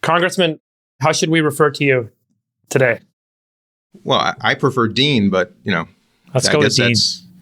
Congressman, how should we refer to you today? Well, I prefer Dean, but let's go with Dean.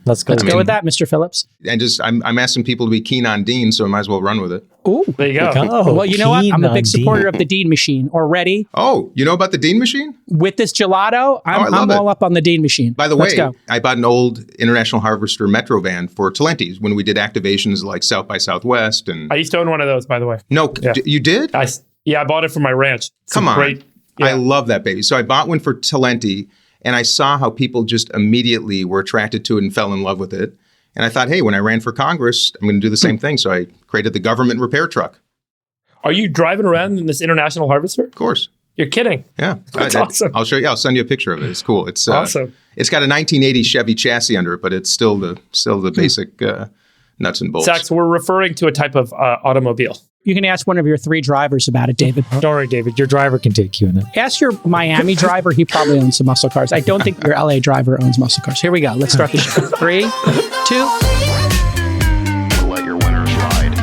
Let's go with that, Mr. Phillips. And I'm asking people to be keen on Dean, so I might as well run with it. Ooh, there you go. Well, you know what? I'm a big supporter of the Dean machine already. Oh, you know about the Dean machine? With this gelato, I'm all up on the Dean machine. By the way, I bought an old International Harvester Metro van for Talenti's when we did activations like South by Southwest. And I used to own one of those, by the way. No, you did? I bought it for my ranch. Come on. Great, I love that baby. So I bought one for Talenti, and I saw how people just immediately were attracted to it and fell in love with it. And I thought, hey, when I ran for Congress, I'm going to do the same thing. So I created the government repair truck. Are you driving around in this International Harvester? Of course. You're kidding. Yeah. That's awesome. I'll show you. I'll send you a picture of it. It's cool. It's awesome. It's got a 1980 Chevy chassis under it, but it's still the basic nuts and bolts. Zach, so we're referring to a type of automobile. You can ask one of your 3 drivers about it, David. Don't worry, David. Your driver can take you in it. Ask your Miami driver. He probably owns some muscle cars. I don't think your LA driver owns muscle cars. Here we go. Let's start the show. 3, 2. Let your winners ride.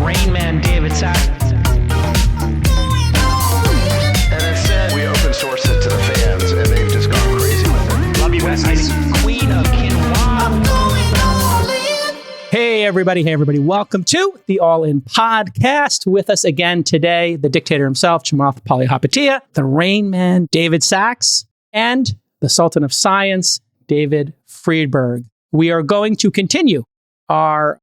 Rain Man David Sachs. And instead, we open source it to the fans, and they've just gone crazy with it. Love you, Besties. Queen of Quinoa. Hey, everybody. Welcome to the All In Podcast. With us again today, the dictator himself, Chamath Palihapitiya, the Rain Man, David Sachs, and the Sultan of Science, David Friedberg. We are going to continue our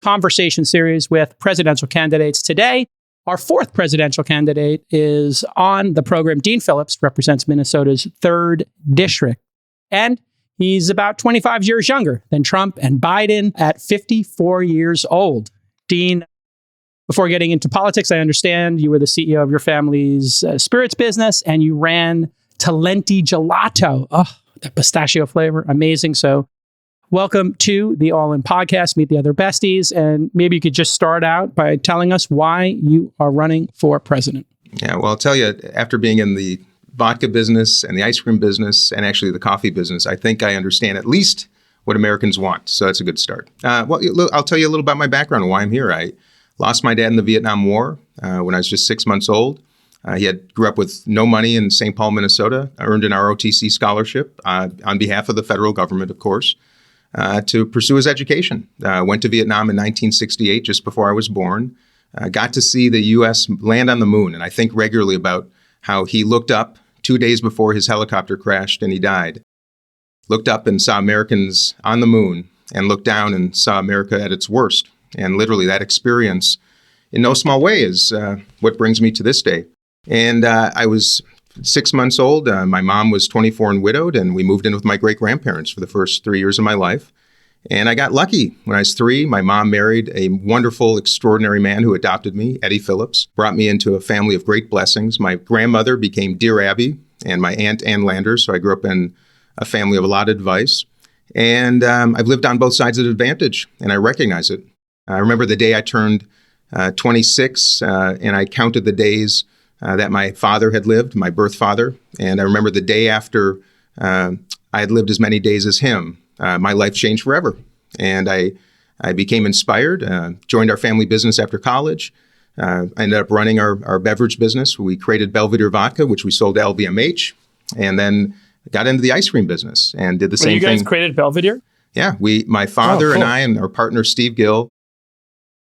conversation series with presidential candidates today. Our 4th presidential candidate is on the program. Dean Phillips represents Minnesota's 3rd district. And he's about 25 years younger than Trump and Biden at 54 years old. Dean, before getting into politics, I understand you were the CEO of your family's spirits business and you ran Talenti Gelato. Oh, that pistachio flavor. Amazing. So welcome to the All In Podcast. Meet the other besties. And maybe you could just start out by telling us why you are running for president. Yeah, well, I'll tell you, after being in the vodka business and the ice cream business and actually the coffee business, I think I understand at least what Americans want. So that's a good start. Well, I'll tell you a little about my background and why I'm here. I lost my dad in the Vietnam War when I was just 6 months old. Grew up with no money in St. Paul, Minnesota. I earned an ROTC scholarship on behalf of the federal government, of course, to pursue his education. Went to Vietnam in 1968, just before I was born. Got to see the U.S. land on the moon, and I think regularly about how he looked up 2 days before his helicopter crashed and he died. Looked up and saw Americans on the moon and looked down and saw America at its worst. And literally that experience, in no small way, is what brings me to this day. And I was 6 months old. My mom was 24 and widowed, and we moved in with my great-grandparents for the first 3 years of my life. And I got lucky. When I was 3, my mom married a wonderful, extraordinary man who adopted me, Eddie Phillips, brought me into a family of great blessings. My grandmother became Dear Abby, and my aunt, Ann Landers, so I grew up in a family of a lot of advice. And I've lived on both sides of the advantage, and I recognize it. I remember the day I turned 26, and I counted the days that my father had lived, my birth father. And I remember the day after I had lived as many days as him. My life changed forever. And I became inspired, joined our family business after college. I ended up running our beverage business. We created Belvedere Vodka, which we sold to LVMH, and then got into the ice cream business and did the same thing. You guys created Belvedere? Yeah. My father and I and our partner, Steve Gill,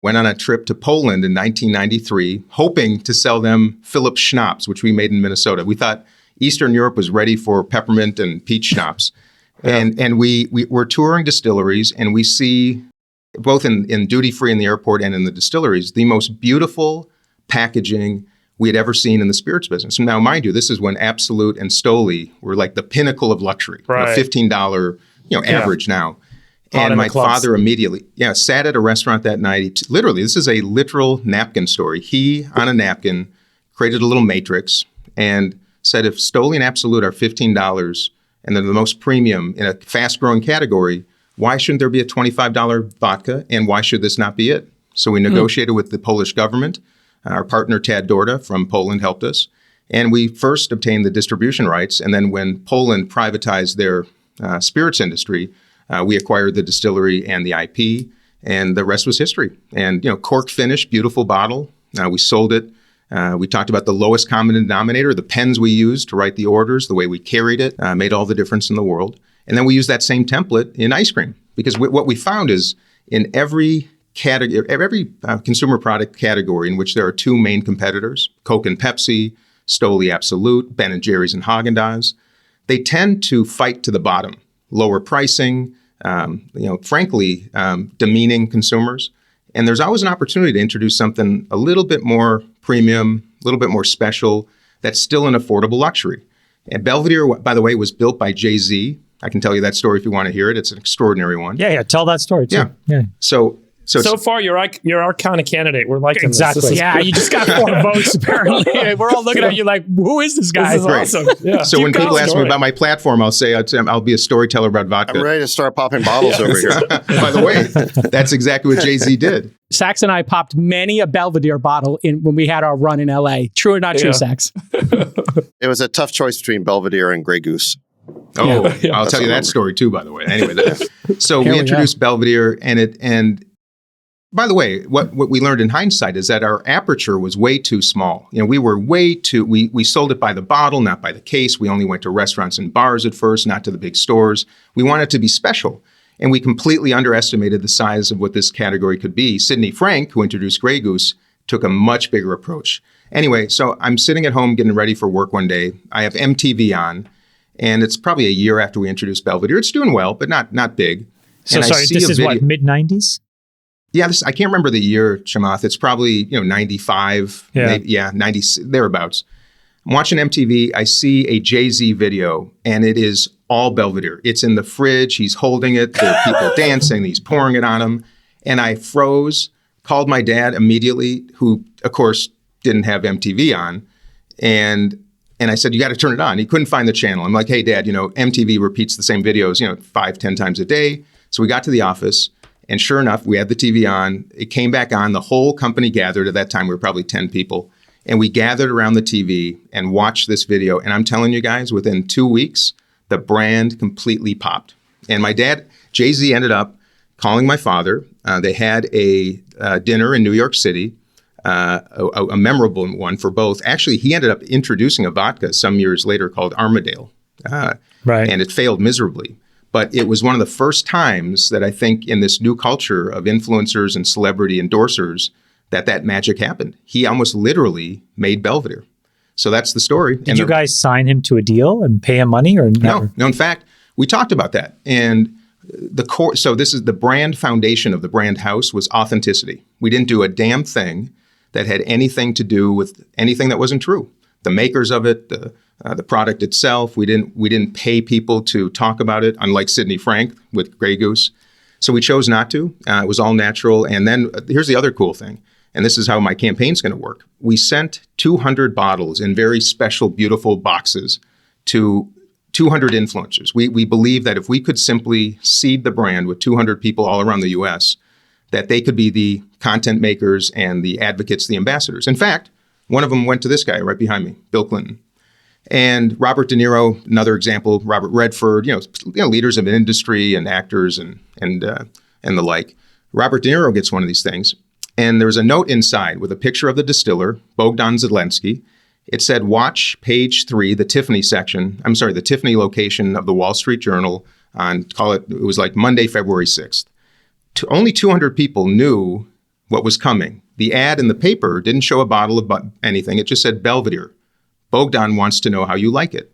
went on a trip to Poland in 1993, hoping to sell them Phillips schnapps, which we made in Minnesota. We thought Eastern Europe was ready for peppermint and peach schnapps. Yeah. And we're touring distilleries, and we see, both in duty-free in the airport and in the distilleries, the most beautiful packaging we had ever seen in the spirits business. And now, mind you, this is when Absolut and Stoli were like the pinnacle of luxury, right. $15 average now. And my father immediately, sat at a restaurant that night. Literally, this is a literal napkin story. He, on a napkin, created a little matrix and said, if Stoli and Absolut are $15 and they're the most premium in a fast-growing category, why shouldn't there be a $25 vodka, and why should this not be it? So we negotiated with the Polish government. Our partner, Tad Dorda from Poland, helped us. And we first obtained the distribution rights, and then when Poland privatized their spirits industry, we acquired the distillery and the IP, and the rest was history. And, cork finish, beautiful bottle. We sold it We talked about the lowest common denominator, the pens we used to write the orders, the way we carried it, made all the difference in the world. And then we used that same template in ice cream, because what we found is in every category, every consumer product category in which there are two main competitors, Coke and Pepsi, Stoli Absolute, Ben and Jerry's and Haagen-Dazs, they tend to fight to the bottom, lower pricing, frankly, demeaning consumers. And there's always an opportunity to introduce something a little bit more premium, a little bit more special, that's still an affordable luxury. And Belvedere, by the way, was built by Jay-Z. I can tell you that story if you want to hear it. It's an extraordinary one. Yeah. Tell that story too. Yeah. So far, you're our kind of candidate. We're liking Exactly. this. Yeah, you just got 4 votes, apparently. We're all looking at you like, who is this guy? This is awesome. Yeah. So when people ask me about my platform, I'll say I'll be a storyteller about vodka. I'm ready to start popping bottles over here. By the way, that's exactly what Jay-Z did. Sax and I popped many a Belvedere bottle when we had our run in LA. True or not true, Sax? It was a tough choice between Belvedere and Grey Goose. Oh, I'll tell you that story too, by the way. Anyway, so we introduced Belvedere, and by the way, what we learned in hindsight is that our aperture was way too small. We were we sold it by the bottle, not by the case. We only went to restaurants and bars at first, not to the big stores. We wanted it to be special. And we completely underestimated the size of what this category could be. Sidney Frank, who introduced Grey Goose, took a much bigger approach. Anyway, so I'm sitting at home getting ready for work one day. I have MTV on, and it's probably a year after we introduced Belvedere. It's doing well, but not big. So and sorry, this is what, mid-90s? Yeah, I can't remember the year, Chamath. It's probably 95, maybe, 90, thereabouts. I'm watching MTV. I see a Jay-Z video, and it is all Belvedere. It's in the fridge. He's holding it. There are people dancing. He's pouring it on him. And I froze, called my dad immediately, who, of course, didn't have MTV on. And I said, you got to turn it on. He couldn't find the channel. I'm like, hey, Dad, MTV repeats the same videos, 5-10 times a day. So we got to the office. And sure enough, we had the TV on. It came back on. The whole company gathered. At that time, we were probably 10 people. And we gathered around the TV and watched this video. And I'm telling you guys, within 2 weeks, the brand completely popped. And my dad, Jay-Z, ended up calling my father. They had a dinner in New York City, a memorable one for both. Actually, he ended up introducing a vodka some years later called Armadale. Right. And it failed miserably. But it was one of the first times that I think in this new culture of influencers and celebrity endorsers that magic happened. He almost literally made Belvedere. So that's the story. Did you guys sign him to a deal and pay him money or never? No. In fact, we talked about that. And the core. So this is the brand foundation of the brand house was authenticity. We didn't do a damn thing that had anything to do with anything that wasn't true. The makers of it, the product itself. We didn't pay people to talk about it, unlike Sidney Frank with Grey Goose. So we chose not to. It was all natural. And then here's the other cool thing, and this is how my campaign's going to work. We sent 200 bottles in very special, beautiful boxes to 200 influencers. We believe that if we could simply seed the brand with 200 people all around the U.S., that they could be the content makers and the advocates, the ambassadors. In fact, one of them went to this guy right behind me, Bill Clinton. And Robert De Niro, another example, Robert Redford, leaders of industry and actors and the like. Robert De Niro gets one of these things. And there was a note inside with a picture of the distiller, Bogdan Zelensky. It said, watch page 3, the Tiffany location of the Wall Street Journal it was like Monday, February 6th. Only 200 people knew what was coming. The ad in the paper didn't show a bottle of anything. It just said Belvedere. Bogdan wants to know how you like it.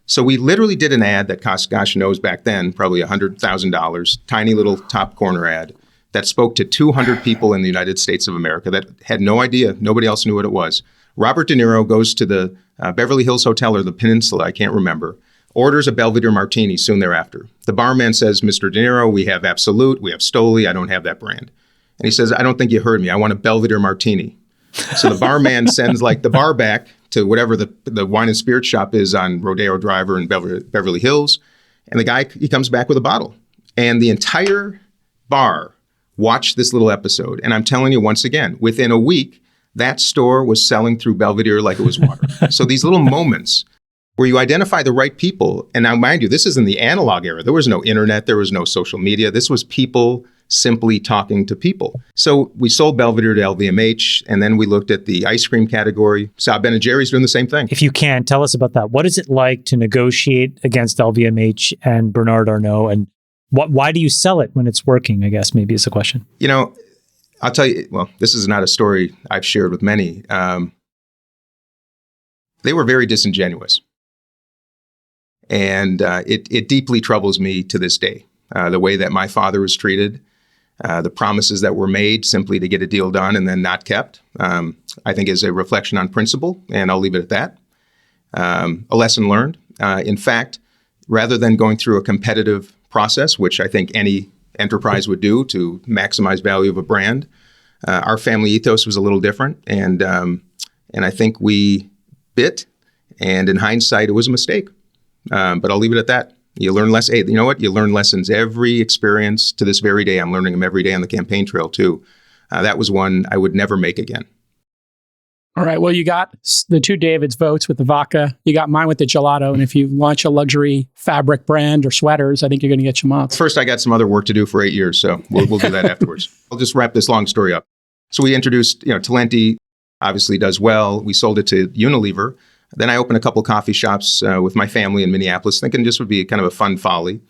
So we literally did an ad that cost, gosh knows back then, probably $100,000, tiny little top corner ad that spoke to 200 people in the United States of America that had no idea. Nobody else knew what it was. Robert De Niro goes to the Beverly Hills Hotel or the Peninsula, I can't remember, orders a Belvedere martini soon thereafter. The barman says, Mr. De Niro, we have Absolute, we have Stoli, I don't have that brand. And he says, I don't think you heard me. I want a Belvedere martini. So the barman sends the bar back to whatever the wine and spirit shop is on Rodeo Drive in Beverly Hills. And the guy, he comes back with a bottle. And the entire bar watched this little episode. And I'm telling you once again, within a week, that store was selling through Belvedere like it was water. So these little moments where you identify the right people. And now, mind you, this is in the analog era. There was no internet. There was no social media. This was people simply talking to people. So we sold Belvedere to LVMH, and then we looked at the ice cream category. Saw Ben & Jerry's doing the same thing. If you can, tell us about that. What is it like to negotiate against LVMH and Bernard Arnault? And why do you sell it when it's working, I guess, maybe is the question. You know, I'll tell you, well, this is not a story I've shared with many. They were very disingenuous. And it deeply troubles me to this day, the way that my father was treated, the promises that were made simply to get a deal done and then not kept, I think is a reflection on principle, and I'll leave it at that. A lesson learned. In fact, rather than going through a competitive process, which I think any enterprise would do to maximize value of a brand, our family ethos was a little different, and I think we bit, and in hindsight, it was a mistake. But I'll leave it at that. You learn less. Hey, you know what? You learn lessons every experience to this very day. I'm learning them every day on the campaign trail too. That was one I would never make again. All right. Well, you got the two David's votes with the vodka. You got mine with the gelato. And if you launch a luxury fabric brand or sweaters, I think you're going to get Chamath. First, I got some other work to do for 8 years, so we'll do that afterwards. I'll just wrap this long story up. So we introduced, Talenti obviously does well. We sold it to Unilever. Then I opened a couple coffee shops with my family in Minneapolis, thinking this would be kind of a fun folly.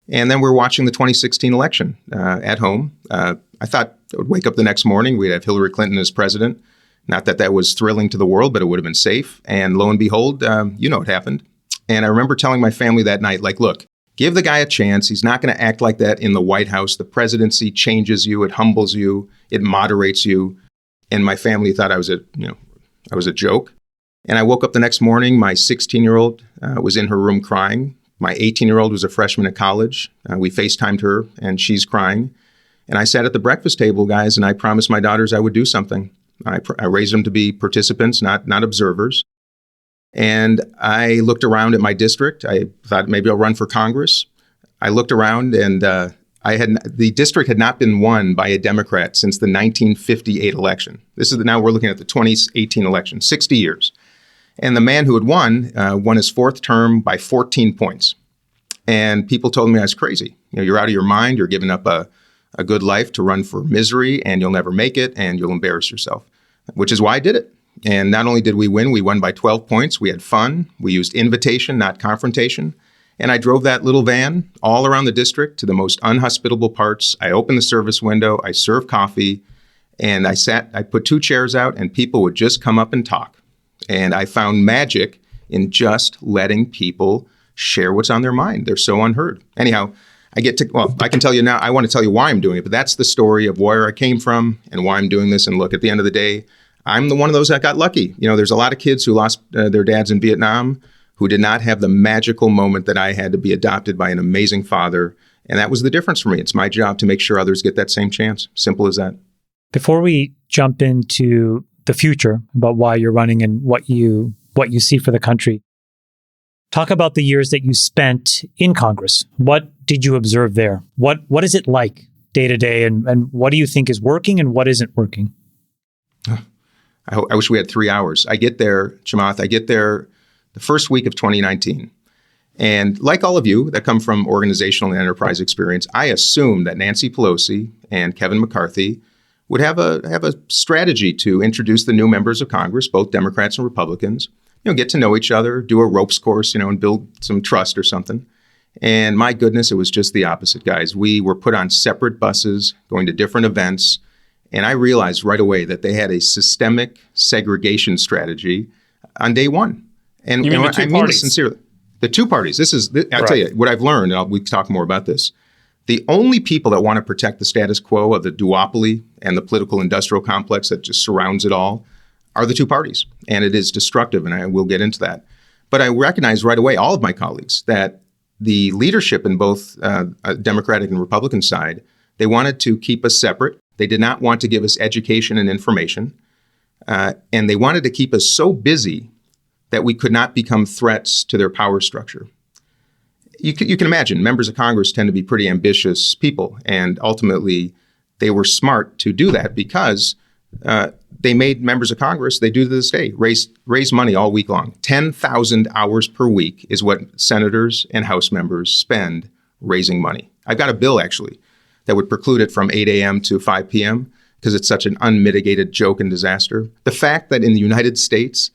And then we're watching the 2016 election at home. I thought I would wake up the next morning. We'd have Hillary Clinton as president. Not that that was thrilling to the world, but it would have been safe. And lo and behold, what happened. And I remember telling my family that night, look, give the guy a chance. He's not going to act like that in the White House. The presidency changes you. It humbles you. It moderates you. And my family thought I was a joke. And I woke up the next morning, my 16-year-old was in her room crying. My 18-year-old was a freshman at college. We FaceTimed her, and she's crying. And I sat at the breakfast table, guys, and I promised my daughters I would do something. I raised them to be participants, not observers. And I looked around at my district. I thought maybe I'll run for Congress. I looked around, and the district had not been won by a Democrat since the 1958 election. Now we're looking at the 2018 election, 60 years. And the man who had won his fourth term by 14 points. And people told me I was crazy. You're out of your mind. You're giving up a good life to run for misery, and you'll never make it, and you'll embarrass yourself, which is why I did it. And not only did we won by 12 points. We had fun. We used invitation, not confrontation. And I drove that little van all around the district to the most unhospitable parts. I opened the service window. I served coffee, and I put 2 chairs out, and people would just come up and talk. And I found magic in just letting people share what's on their mind. They're so unheard. Anyhow, I can tell you now, I want to tell you why I'm doing it, but that's the story of where I came from and why I'm doing this. And look, at the end of the day, I'm the one of those that got lucky. There's a lot of kids who lost their dads in Vietnam who did not have the magical moment that I had to be adopted by an amazing father. And that was the difference for me. It's my job to make sure others get that same chance. Simple as that. Before we jump into the future, about why you're running and what you see for the country, talk about the years that you spent in Congress. What did you observe there? What is it like day to day, and what do you think is working and what isn't working? I wish we had 3 hours. I get there, Chamath, the first week of 2019. And like all of you that come from organizational and enterprise experience, I assumed that Nancy Pelosi and Kevin McCarthy would have a strategy to introduce the new members of Congress, both Democrats and Republicans, get to know each other, do a ropes course, and build some trust or something. And my goodness, it was just the opposite, guys. We were put on separate buses, going to different events. And I realized right away that they had a systemic segregation strategy on day one. And you mean the two I mean parties? this sincerely. The two parties. I'll tell you what I've learned, and we can talk more about this. The only people that want to protect the status quo of the duopoly and the political industrial complex that just surrounds it all are the two parties. And it is destructive, and I will get into that. But I recognize right away, all of my colleagues, that the leadership in both Democratic and Republican side, they wanted to keep us separate. They did not want to give us education and information. And they wanted to keep us so busy that we could not become threats to their power structure. You can imagine members of Congress tend to be pretty ambitious people, and ultimately they were smart to do that because they made members of Congress, they do to this day, raise money all week long. 10,000 hours per week is what senators and House members spend raising money. I've got a bill, actually, that would preclude it from 8 a.m. to 5 p.m. because it's such an unmitigated joke and disaster. The fact that in the United States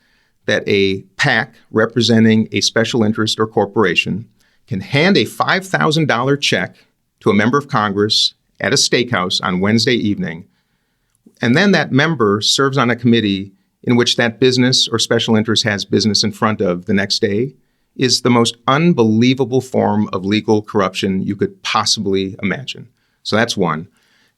that a PAC representing a special interest or corporation can hand a $5,000 check to a member of Congress at a steakhouse on Wednesday evening, and then that member serves on a committee in which that business or special interest has business in front of the next day, is the most unbelievable form of legal corruption you could possibly imagine. So that's one.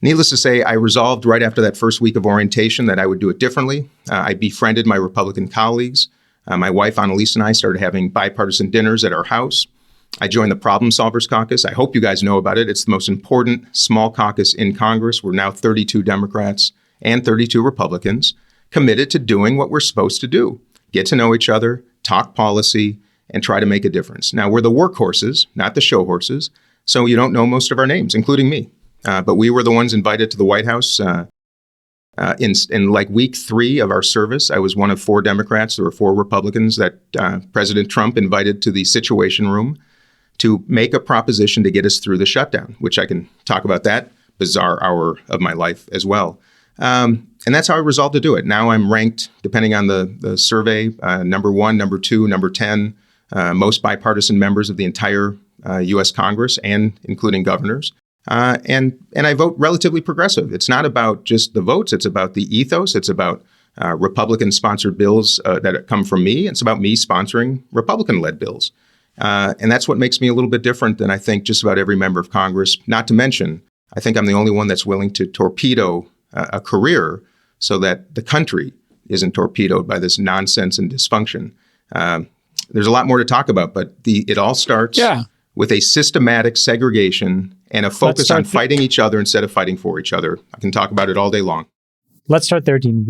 Needless to say, I resolved right after that first week of orientation that I would do it differently. I befriended my Republican colleagues. My wife, Annalise, and I started having bipartisan dinners at our house. I joined the Problem Solvers Caucus. I hope you guys know about it. It's the most important small caucus in Congress. We're now 32 Democrats and 32 Republicans committed to doing what we're supposed to do. Get to know each other, talk policy, and try to make a difference. Now, we're the workhorses, not the show horses, so you don't know most of our names, including me. But we were the ones invited to the White House in like week 3 of our service. I was one of 4 Democrats. There were 4 Republicans that President Trump invited to the Situation Room to make a proposition to get us through the shutdown, which I can talk about that bizarre hour of my life as well. And that's how I resolved to do it. Now I'm ranked, depending on the survey, number 1, number 2, number 10, most bipartisan members of the entire U.S. Congress, and including governors. And I vote relatively progressive. It's not about just the votes. It's about the ethos. It's about Republican-sponsored bills that come from me. It's about me sponsoring Republican-led bills. And that's what makes me a little bit different than I think just about every member of Congress. Not to mention, I think I'm the only one that's willing to torpedo a career so that the country isn't torpedoed by this nonsense and dysfunction. There's a lot more to talk about, but it all starts with a systematic segregation and a focus on fighting each other instead of fighting for each other. I can talk about it all day long. Let's start there, Dean.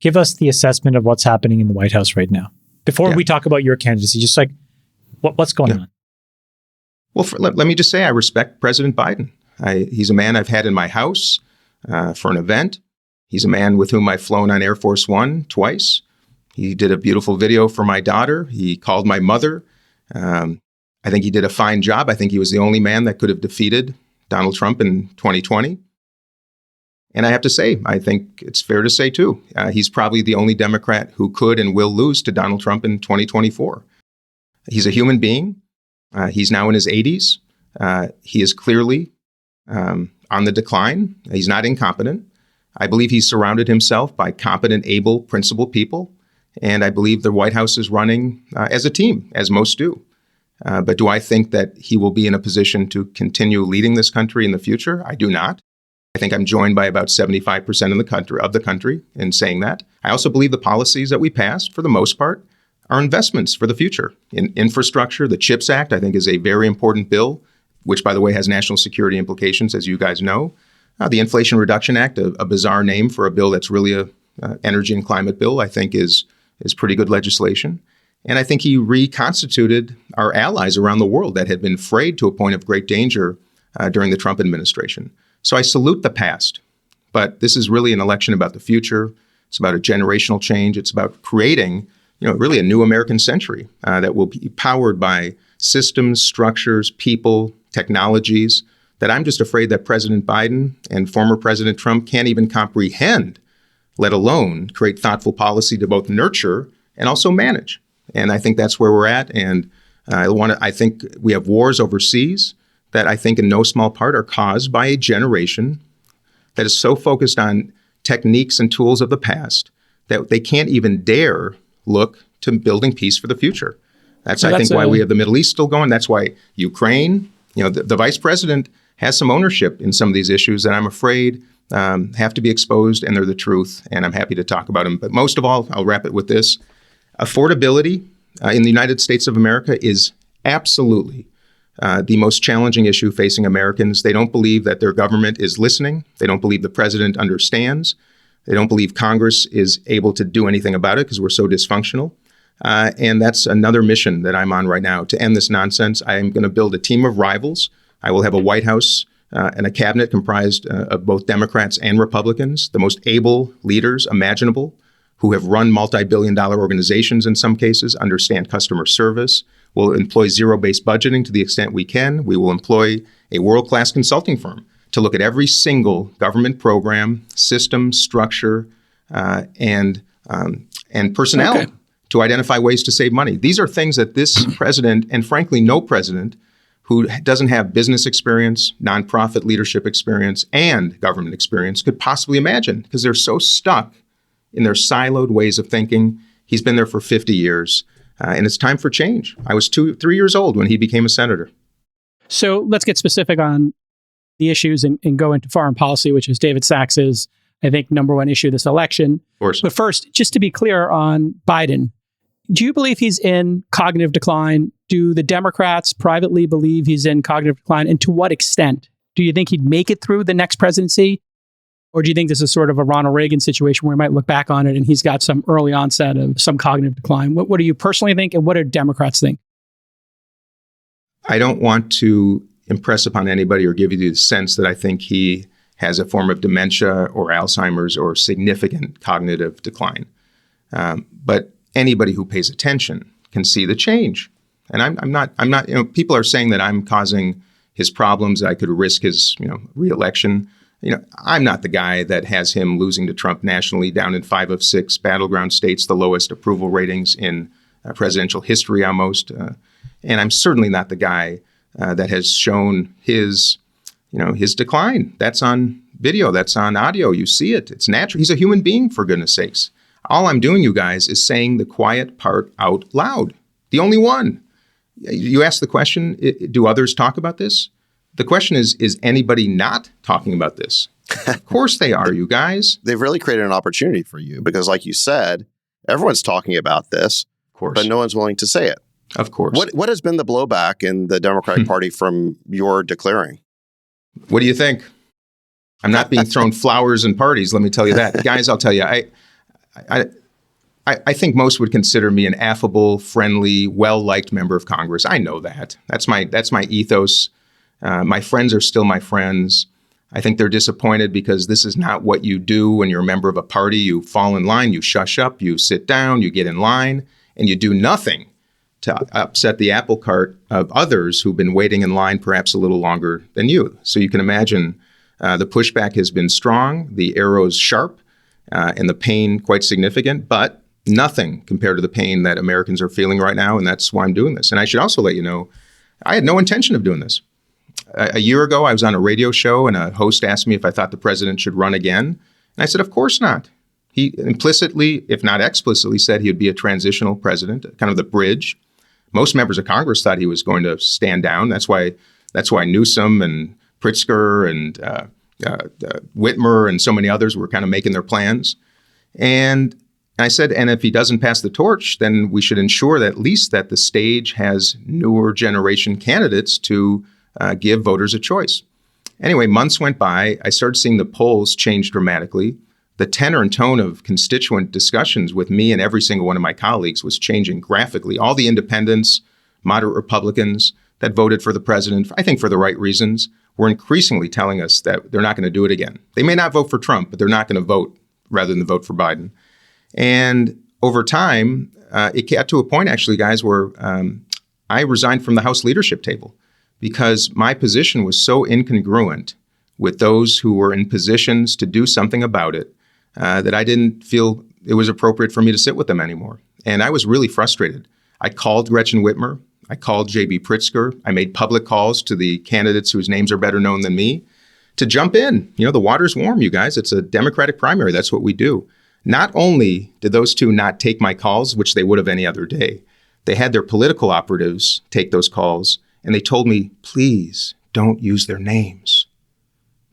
Give us the assessment of what's happening in the White House right now. Before we talk about your candidacy, just like what's going on? Well, let me just say I respect President Biden. He's a man I've had in my house for an event. He's a man with whom I've flown on Air Force One twice. He did a beautiful video for my daughter. He called my mother. I think he did a fine job. I think he was the only man that could have defeated Donald Trump in 2020. And I have to say, I think it's fair to say, too, he's probably the only Democrat who could and will lose to Donald Trump in 2024. He's a human being. He's now in his 80s. He is clearly on the decline. He's not incompetent. I believe he's surrounded himself by competent, able, principled people. And I believe the White House is running as a team, as most do. But do I think that he will be in a position to continue leading this country in the future? I do not. I think I'm joined by about 75% of the country in saying that. I also believe the policies that we passed, for the most part, are investments for the future. In infrastructure, the CHIPS Act, I think, is a very important bill, which, by the way, has national security implications, as you guys know. The Inflation Reduction Act, a bizarre name for a bill that's really a energy and climate bill, I think is pretty good legislation. And I think he reconstituted our allies around the world that had been frayed to a point of great danger during the Trump administration. So I salute the past, but this is really an election about the future. It's about a generational change. It's about creating, really a new American century that will be powered by systems, structures, people, technologies that I'm just afraid that President Biden and former President Trump can't even comprehend, let alone create thoughtful policy to both nurture and also manage. And I think that's where we're at. And I think we have wars overseas that I think in no small part are caused by a generation that is so focused on techniques and tools of the past that they can't even dare look to building peace for the future. That's why we have the Middle East still going. That's why Ukraine, the vice president has some ownership in some of these issues that I'm afraid have to be exposed, and they're the truth. And I'm happy to talk about them. But most of all, I'll wrap it with this. Affordability in the United States of America is absolutely the most challenging issue facing Americans. They don't believe that their government is listening. They don't believe the president understands. They don't believe Congress is able to do anything about it because we're so dysfunctional. And that's another mission that I'm on right now to end this nonsense. I am going to build a team of rivals. I will have a White House and a cabinet comprised of both Democrats and Republicans, the most able leaders imaginable, who have run multi-billion-dollar organizations in some cases, understand customer service. We'll employ zero-based budgeting to the extent we can. We will employ a world-class consulting firm to look at every single government program, system, structure, and personnel to identify ways to save money. These are things that this president, and frankly, no president who doesn't have business experience, nonprofit leadership experience, and government experience could possibly imagine, because they're so stuck in their siloed ways of thinking. He's been there for 50 years, and it's time for change. I was 3 years old when he became a senator. So let's get specific on the issues and go into foreign policy, which is David Sax's, I think, number one issue this election. Of course. But first, just to be clear on Biden, do you believe he's in cognitive decline? Do the Democrats privately believe he's in cognitive decline? And to what extent? Do you think he'd make it through the next presidency? Or do you think this is sort of a Ronald Reagan situation where we might look back on it and he's got some early onset of some cognitive decline? What do you personally think, and what do Democrats think? I don't want to impress upon anybody or give you the sense that I think he has a form of dementia or Alzheimer's or significant cognitive decline. But anybody who pays attention can see the change. And I'm not, people are saying that I'm causing his problems, that I could risk his, re-election. I'm not the guy that has him losing to Trump nationally down in 5 of 6 battleground states, the lowest approval ratings in presidential history almost. And I'm certainly not the guy that has shown his decline. That's on video, that's on audio. You see it. It's natural. He's a human being, for goodness sakes. All I'm doing, you guys, is saying the quiet part out loud. The only one. You asked the question, do others talk about this? The question is anybody not talking about this? Of course they are, you guys. They've really created an opportunity for you because, like you said, everyone's talking about this, of course, but no one's willing to say it. Of course. What has been the blowback in the Democratic Party from your declaring? What do you think? I'm not being thrown flowers and parties, let me tell you that. Guys, I'll tell you, I think most would consider me an affable, friendly, well-liked member of Congress. I know that. That's my ethos. My friends are still my friends. I think they're disappointed because this is not what you do when you're a member of a party. You fall in line, you shush up, you sit down, you get in line, and you do nothing to upset the apple cart of others who've been waiting in line perhaps a little longer than you. So you can imagine the pushback has been strong, the arrow's sharp, and the pain quite significant, but nothing compared to the pain that Americans are feeling right now, and that's why I'm doing this. And I should also let you know, I had no intention of doing this. A year ago, I was on a radio show, and a host asked me if I thought the president should run again. And I said, of course not. He implicitly, if not explicitly, said he would be a transitional president, kind of the bridge. Most members of Congress thought he was going to stand down. That's why Newsom and Pritzker and Whitmer and so many others were kind of making their plans. And I said, and if he doesn't pass the torch, then we should ensure that at least that the stage has newer generation candidates to give voters a choice. Anyway, months went by. I started seeing the polls change dramatically. The tenor and tone of constituent discussions with me and every single one of my colleagues was changing graphically. All the independents, moderate Republicans that voted for the president, I think for the right reasons, were increasingly telling us that they're not going to do it again. They may not vote for Trump, but they're not going to vote rather than vote for Biden. And over time, it got to a point, actually, guys, where I resigned from the House leadership table because my position was so incongruent with those who were in positions to do something about it that I didn't feel it was appropriate for me to sit with them anymore. And I was really frustrated. I called Gretchen Whitmer. I called J.B. Pritzker. I made public calls to the candidates whose names are better known than me to jump in. The water's warm, you guys. It's a Democratic primary. That's what we do. Not only did those two not take my calls, which they would have any other day, they had their political operatives take those calls, and they told me, please don't use their names.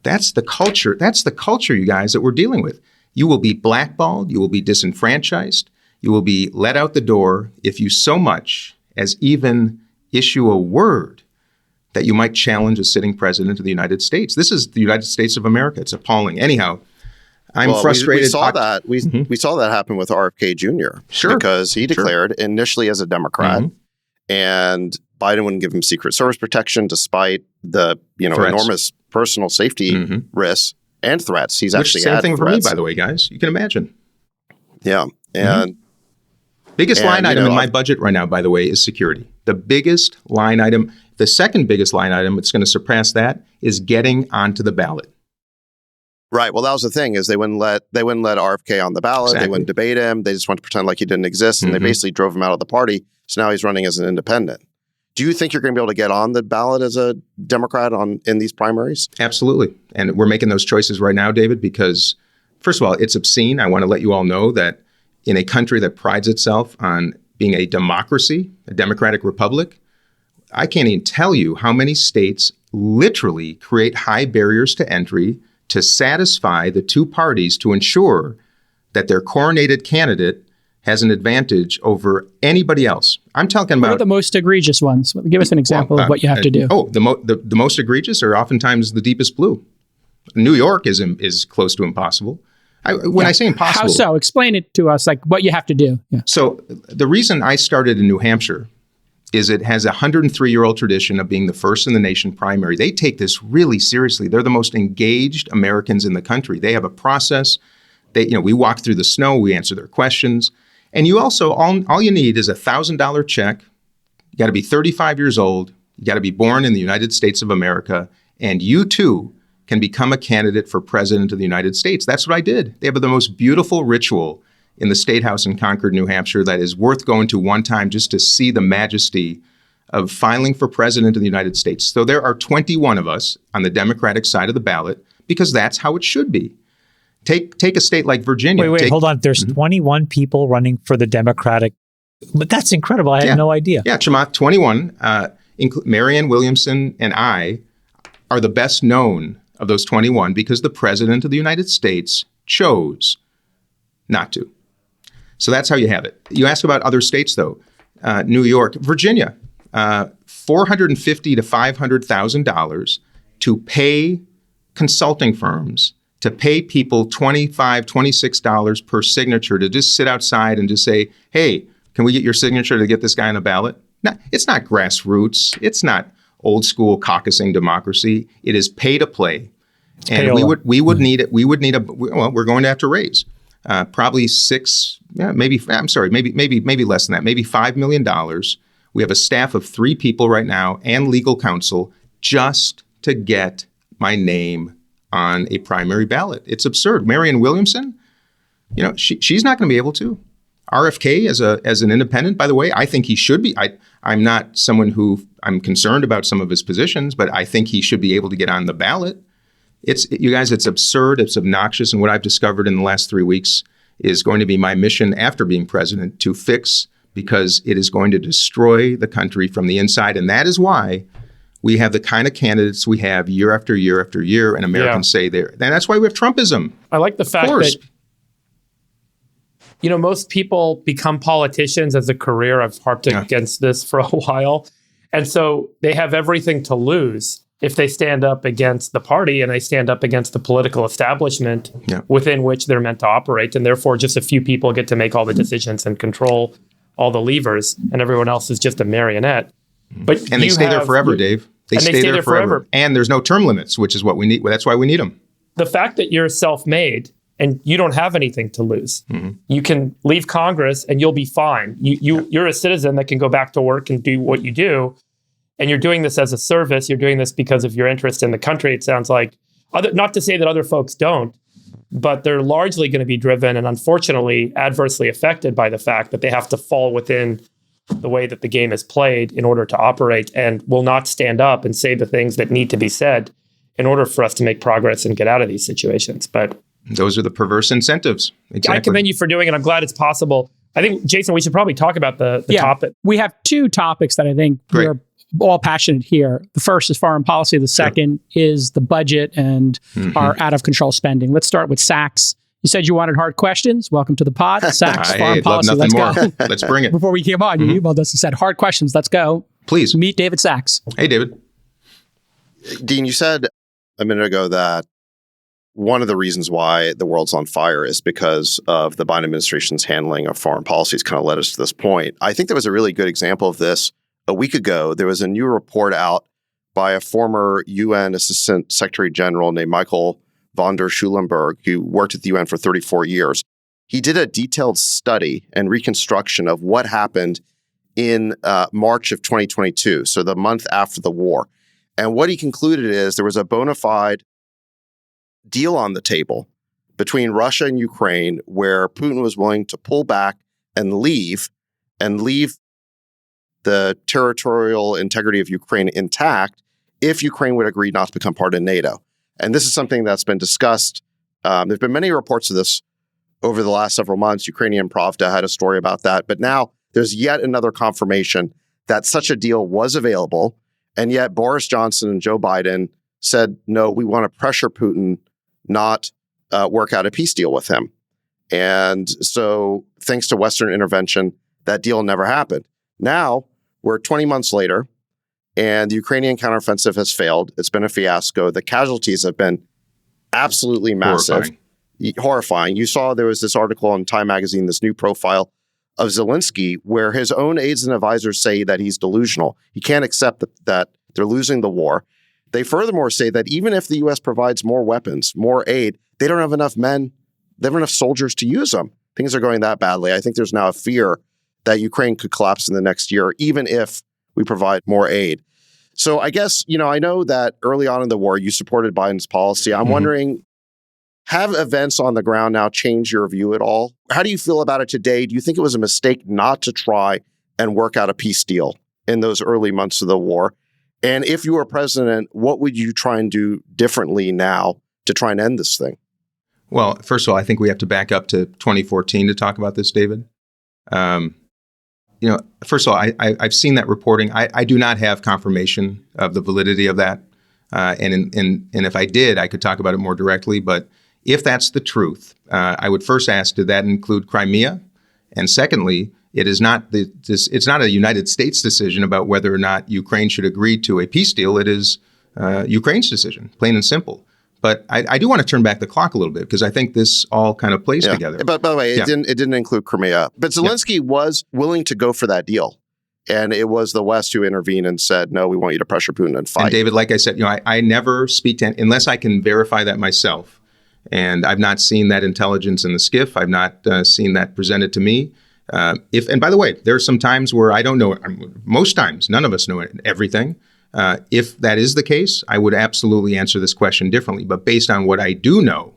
That's the culture. That's the culture, you guys, that we're dealing with. You will be blackballed. You will be disenfranchised. You will be let out the door if you so much as even issue a word that you might challenge a sitting president of the United States. This is the United States of America. It's appalling. Anyhow, I'm frustrated. We saw that. We saw that happen with RFK Jr. Sure. Because he declared initially as a Democrat, and Biden wouldn't give him Secret Service protection despite the enormous personal safety risks and threats. He's actually same had thing threats. for me, by the way, guys. You can imagine. Yeah, and Biggest line item in my budget right now, by the way, is security. The biggest line item, the second biggest line item, it's going to surpass that, is getting onto the ballot. Right. Well, that was the thing, is they wouldn't let RFK on the ballot. Exactly. They wouldn't debate him. They just wanted to pretend like he didn't exist, and they basically drove him out of the party. So now he's running as an independent. Do you think you're going to be able to get on the ballot as a Democrat in these primaries? Absolutely. And we're making those choices right now, David, because first of all, it's obscene. I want to let you all know that in a country that prides itself on being a democracy, a democratic republic, I can't even tell you how many states literally create high barriers to entry to satisfy the two parties to ensure that their coronated candidate has an advantage over anybody else. I'm talking about... What are the most egregious ones? Give us an example of what you have to do. The most egregious are oftentimes the deepest blue. New York is close to impossible. I say impossible... How so? Explain it to us, like what you have to do. Yeah. So the reason I started in New Hampshire is it has a 103-year-old tradition of being the first in the nation primary. They take this really seriously. They're the most engaged Americans in the country. They have a process. We walk through the snow. We answer their questions. And you also, all you need is a $1,000 check. You got to be 35 years old. You got to be born in the United States of America. And you too can become a candidate for president of the United States. That's what I did. They have the most beautiful ritual in the State House in Concord, New Hampshire, that is worth going to one time just to see the majesty of filing for president of the United States. So there are 21 of us on the Democratic side of the ballot because that's how it should be. Take a state like Virginia. Wait, hold on. There's 21 people running for the Democratic. But that's incredible. I had no idea. Yeah, Chamath, 21. Marianne Williamson and I are the best known of those 21 because the president of the United States chose not to. So that's how you have it. You ask about other states, though. New York, Virginia, $450,000 to $500,000 to pay consulting firms to pay people $25, $26 per signature to just sit outside and just say, hey, can we get your signature to get this guy on the ballot? No, it's not grassroots. It's not old school caucusing democracy. It is pay to play. And we would need it. We would need we're going to have to raise probably maybe less than that, maybe $5 million. We have a staff of 3 people right now and legal counsel just to get my name on a primary ballot. It's absurd. Marianne Williamson, she's not going to be able to. RFK as an independent, by the way, I think he should be. I'm not someone who I'm concerned about some of his positions, but I think he should be able to get on the ballot. You guys, it's absurd. It's obnoxious. And what I've discovered in the last 3 weeks is going to be my mission after being president to fix, because it is going to destroy the country from the inside. And that is why we have the kind of candidates we have year after year after year, and Americans say there. And that's why we have Trumpism. I like the fact that, most people become politicians as a career. I've harped against this for a while. And so they have everything to lose if they stand up against the party and they stand up against the political establishment within which they're meant to operate. And therefore, just a few people get to make all the decisions and control all the levers, and everyone else is just a marionette. And they stay there forever, Dave. They stay there forever. And there's no term limits, which is what we need. That's why we need them. The fact that you're self-made and you don't have anything to lose, you can leave Congress and you'll be fine. You're a citizen that can go back to work and do what you do. And you're doing this as a service. You're doing this because of your interest in the country. It sounds like, not to say that other folks don't, but they're largely going to be driven and unfortunately adversely affected by the fact that they have to fall within the way that the game is played in order to operate, and will not stand up and say the things that need to be said in order for us to make progress and get out of these situations. But those are the perverse incentives. Exactly. I commend you for doing it. I'm glad it's possible. I think, Jason, we should probably talk about the topic. We have 2 topics that I think we're all passionate here. The first is foreign policy. The second is the budget and our out of control spending. Let's start with Sachs. You said you wanted hard questions. Welcome to the pod. Sachs, foreign policy. Let's go. Let's bring it. Before we came on, you emailed us and said, hard questions. Let's go. Please. Meet David Sachs. Hey, David. Dean, you said a minute ago that one of the reasons why the world's on fire is because of the Biden administration's handling of foreign policy has kind of led us to this point. I think there was a really good example of this a week ago. There was a new report out by a former UN Assistant Secretary General named Michael von der Schulenburg, who worked at the UN for 34 years. he did a detailed study and reconstruction of what happened in March of 2022, so the month after the war. And what he concluded is there was a bona fide deal on the table between Russia and Ukraine where Putin was willing to pull back and leave the territorial integrity of Ukraine intact if Ukraine would agree not to become part of NATO. And this is something that's been discussed. There's been many reports of this over the last several months. Ukrainian Pravda had a story about that. But now there's yet another confirmation that such a deal was available. And yet Boris Johnson and Joe Biden said, no, we want to pressure Putin not work out a peace deal with him. And so thanks to Western intervention, that deal never happened. Now we're 20 months later, and the Ukrainian counteroffensive has failed. It's been a fiasco. The casualties have been absolutely massive. Horrifying. You saw there was this article in Time magazine, this new profile of Zelensky, where his own aides and advisors say that he's delusional. He can't accept that they're losing the war. They furthermore say that even if the U.S. provides more weapons, more aid, they don't have enough men, they don't have enough soldiers to use them. Things are going that badly. I think there's now a fear that Ukraine could collapse in the next year, even if we provide more aid. So I guess, I know that early on in the war, you supported Biden's policy. I'm wondering, have events on the ground now changed your view at all? How do you feel about it today? Do you think it was a mistake not to try and work out a peace deal in those early months of the war? And if you were president, what would you try and do differently now to try and end this thing? Well, first of all, I think we have to back up to 2014 to talk about this, David. First of all, I've seen that reporting. I do not have confirmation of the validity of that. And if I did, I could talk about it more directly. But if that's the truth, I would first ask, did that include Crimea? And secondly, it is not it's not a United States decision about whether or not Ukraine should agree to a peace deal. It is Ukraine's decision, plain and simple. But I do want to turn back the clock a little bit because I think this all kind of plays together. But by the way, it didn't include Crimea. But Zelensky was willing to go for that deal. And it was the West who intervened and said, no, we want you to pressure Putin and fight. And David, like I said, I never speak to, unless I can verify that myself. And I've not seen that intelligence in the skiff. I've not seen that presented to me. And by the way, there are some times where I don't know, most times, none of us know everything. If that is the case, I would absolutely answer this question differently. But based on what I do know,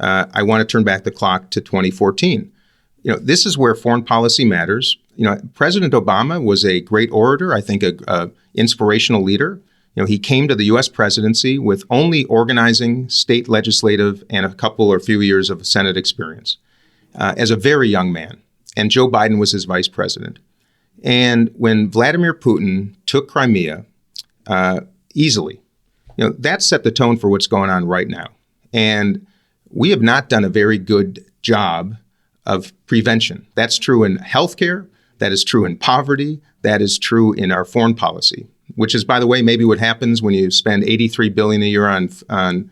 I want to turn back the clock to 2014. This is where foreign policy matters. President Obama was a great orator, I think a inspirational leader. He came to the U.S. presidency with only organizing, state legislative, and a couple or few years of Senate experience as a very young man. And Joe Biden was his vice president. And when Vladimir Putin took Crimea easily, that set the tone for what's going on right now. And we have not done a very good job of prevention. That's true in healthcare. That is true in poverty. That is true in our foreign policy, which is, by the way, maybe what happens when you spend $83 billion a year on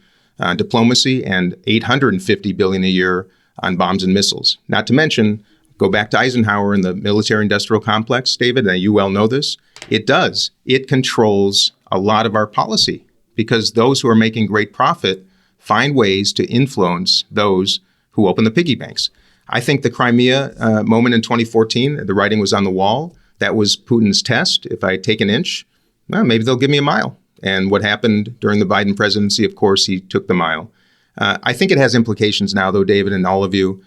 diplomacy and $850 billion a year on bombs and missiles. Not to mention, go back to Eisenhower and the military-industrial complex, David, and you well know this. It does. It controls a lot of our policy because those who are making great profit find ways to influence those who open the piggy banks. I think the Crimea moment in 2014, the writing was on the wall. That was Putin's test. If I take an inch, well, maybe they'll give me a mile. And what happened during the Biden presidency, of course, he took the mile. I think it has implications now, though, David, and all of you.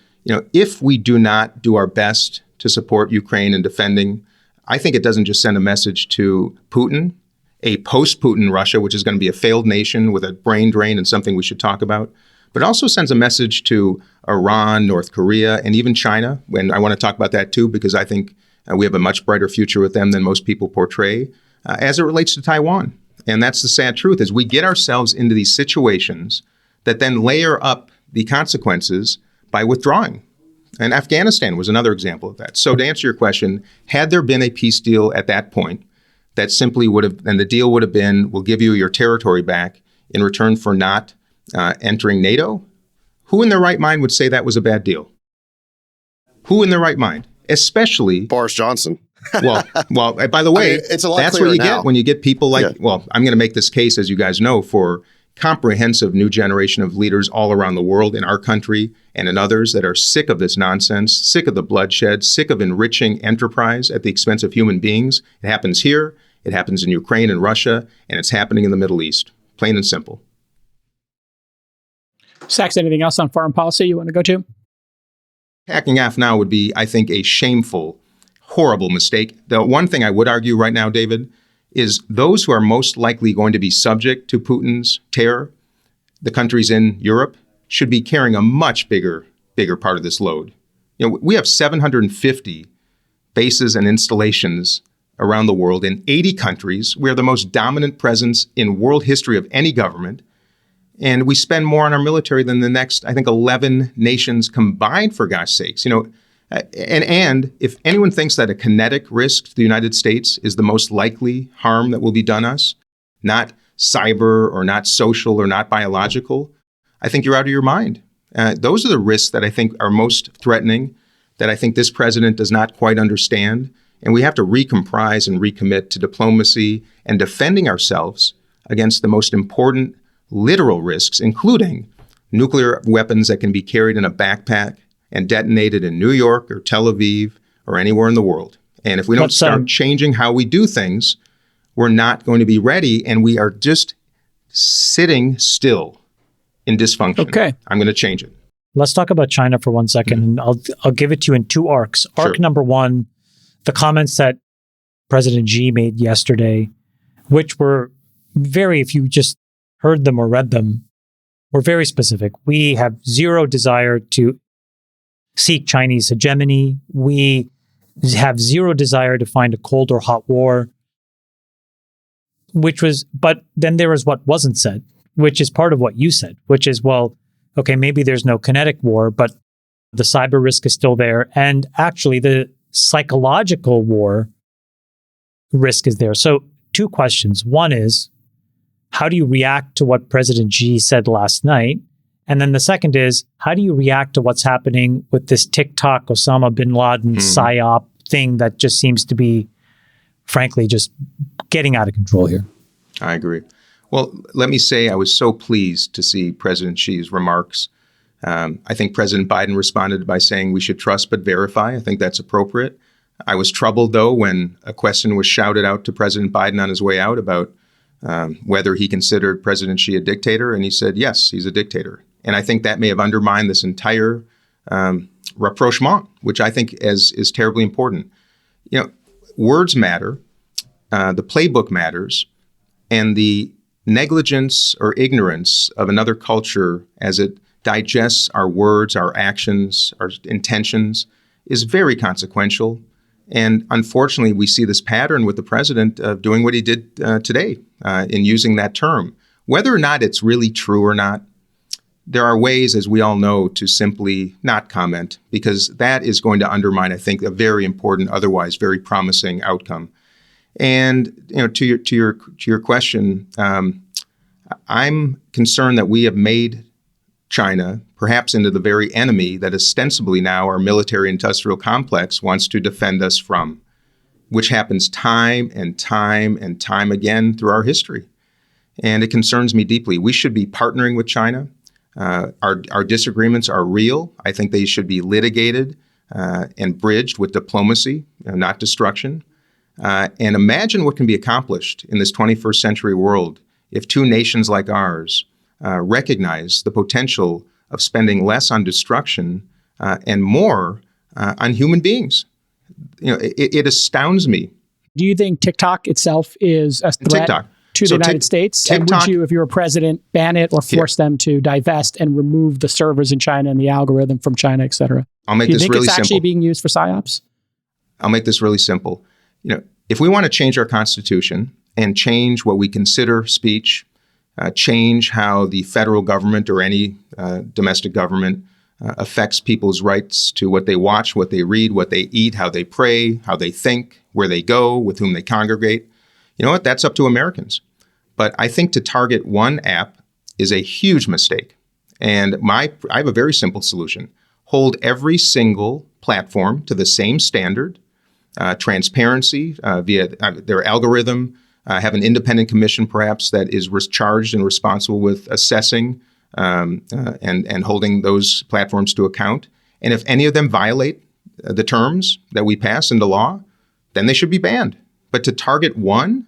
If we do not do our best to support Ukraine in defending, I think it doesn't just send a message to Putin, a post-Putin Russia, which is going to be a failed nation with a brain drain and something we should talk about, but it also sends a message to Iran, North Korea, and even China. And I want to talk about that, too, because I think we have a much brighter future with them than most people portray as it relates to Taiwan. And that's the sad truth, is we get ourselves into these situations that then layer up the consequences by withdrawing. And Afghanistan was another example of that. So to answer your question, had there been a peace deal at that point, that simply would have, and the deal would have been, we'll give you your territory back in return for not entering NATO, who in their right mind would say that was a bad deal? Who in their right mind? Especially Boris Johnson. well, by the way, it's a lot that's clearer what you now. get when you get people like, well, I'm going to make this case, as you guys know, for comprehensive new generation of leaders all around the world, in our country and in others, that are sick of this nonsense, sick of the bloodshed, sick of enriching enterprise at the expense of human beings. It happens here, it happens in Ukraine and Russia, and it's happening in the Middle East. Plain and simple. Sachs, anything else on foreign policy you want to go to? Backing off now would be, I think, a shameful, horrible mistake. The one thing I would argue right now, David, is those who are most likely going to be subject to Putin's terror, the countries in Europe, should be carrying a much bigger part of this load. We have 750 bases and installations around the world in 80 countries. We are the most dominant presence in world history of any government. And we spend more on our military than the next, I think, 11 nations combined, for gosh sakes. And if anyone thinks that a kinetic risk to the United States is the most likely harm that will be done us, not cyber or not social or not biological, I think you're out of your mind. Those are the risks that I think are most threatening, that I think this president does not quite understand. And we have to recomprise and recommit to diplomacy and defending ourselves against the most important literal risks, including nuclear weapons that can be carried in a backpack and detonated in New York or Tel Aviv or anywhere in the world. And if we don't start changing how we do things, we're not going to be ready, and we are just sitting still in dysfunction. Okay. I'm going to change it. Let's talk about China for 1 second, and I'll give it to you in two arcs. Arc number one, the comments that President Xi made yesterday, which were very, if you just heard them or read them, were very specific. We have zero desire to seek Chinese hegemony. We have zero desire to find a cold or hot war, but then there was what wasn't said, which is part of what you said, which is, well, okay, maybe there's no kinetic war, but the cyber risk is still there. And actually the psychological war risk is there. So two questions. One is, how do you react to what President Xi said last night? And then the second is, how do you react to what's happening with this TikTok Osama bin Laden psyop thing that just seems to be, frankly, just getting out of control here? I agree. Well, let me say I was so pleased to see President Xi's remarks. I think President Biden responded by saying we should trust but verify. I think that's appropriate. I was troubled, though, when a question was shouted out to President Biden on his way out about whether he considered President Xi a dictator, and he said, yes, he's a dictator. And I think that may have undermined this entire rapprochement, which I think is terribly important. Words matter, the playbook matters, and the negligence or ignorance of another culture as it digests our words, our actions, our intentions is very consequential. And unfortunately, we see this pattern with the president of doing what he did today in using that term. Whether or not it's really true or not, there are ways, as we all know, to simply not comment, because that is going to undermine, I think, a very important, otherwise very promising outcome. And to your question, I'm concerned that we have made China perhaps into the very enemy that ostensibly now our military-industrial complex wants to defend us from, which happens time and time and time again through our history. And it concerns me deeply. We should be partnering with China. Our disagreements are real. I think they should be litigated and bridged with diplomacy, not destruction. And imagine what can be accomplished in this 21st century world if two nations like ours recognize the potential of spending less on destruction and more on human beings. It astounds me. Do you think TikTok itself is a threat to the United States? TikTok, and would you, if you were president, ban it or force them to divest and remove the servers in China and the algorithm from China, et cetera? I'll make this really simple. Do you think it's actually being used for psyops? I'll make this really simple. If we want to change our Constitution and change what we consider speech, change how the federal government or any domestic government affects people's rights to what they watch, what they read, what they eat, how they pray, how they think, where they go, with whom they congregate. You know what? That's up to Americans. But I think to target one app is a huge mistake. And I have a very simple solution. Hold every single platform to the same standard, transparency via their algorithm, have an independent commission perhaps that is charged and responsible with assessing and holding those platforms to account. And if any of them violate the terms that we pass into law, then they should be banned. But to target one,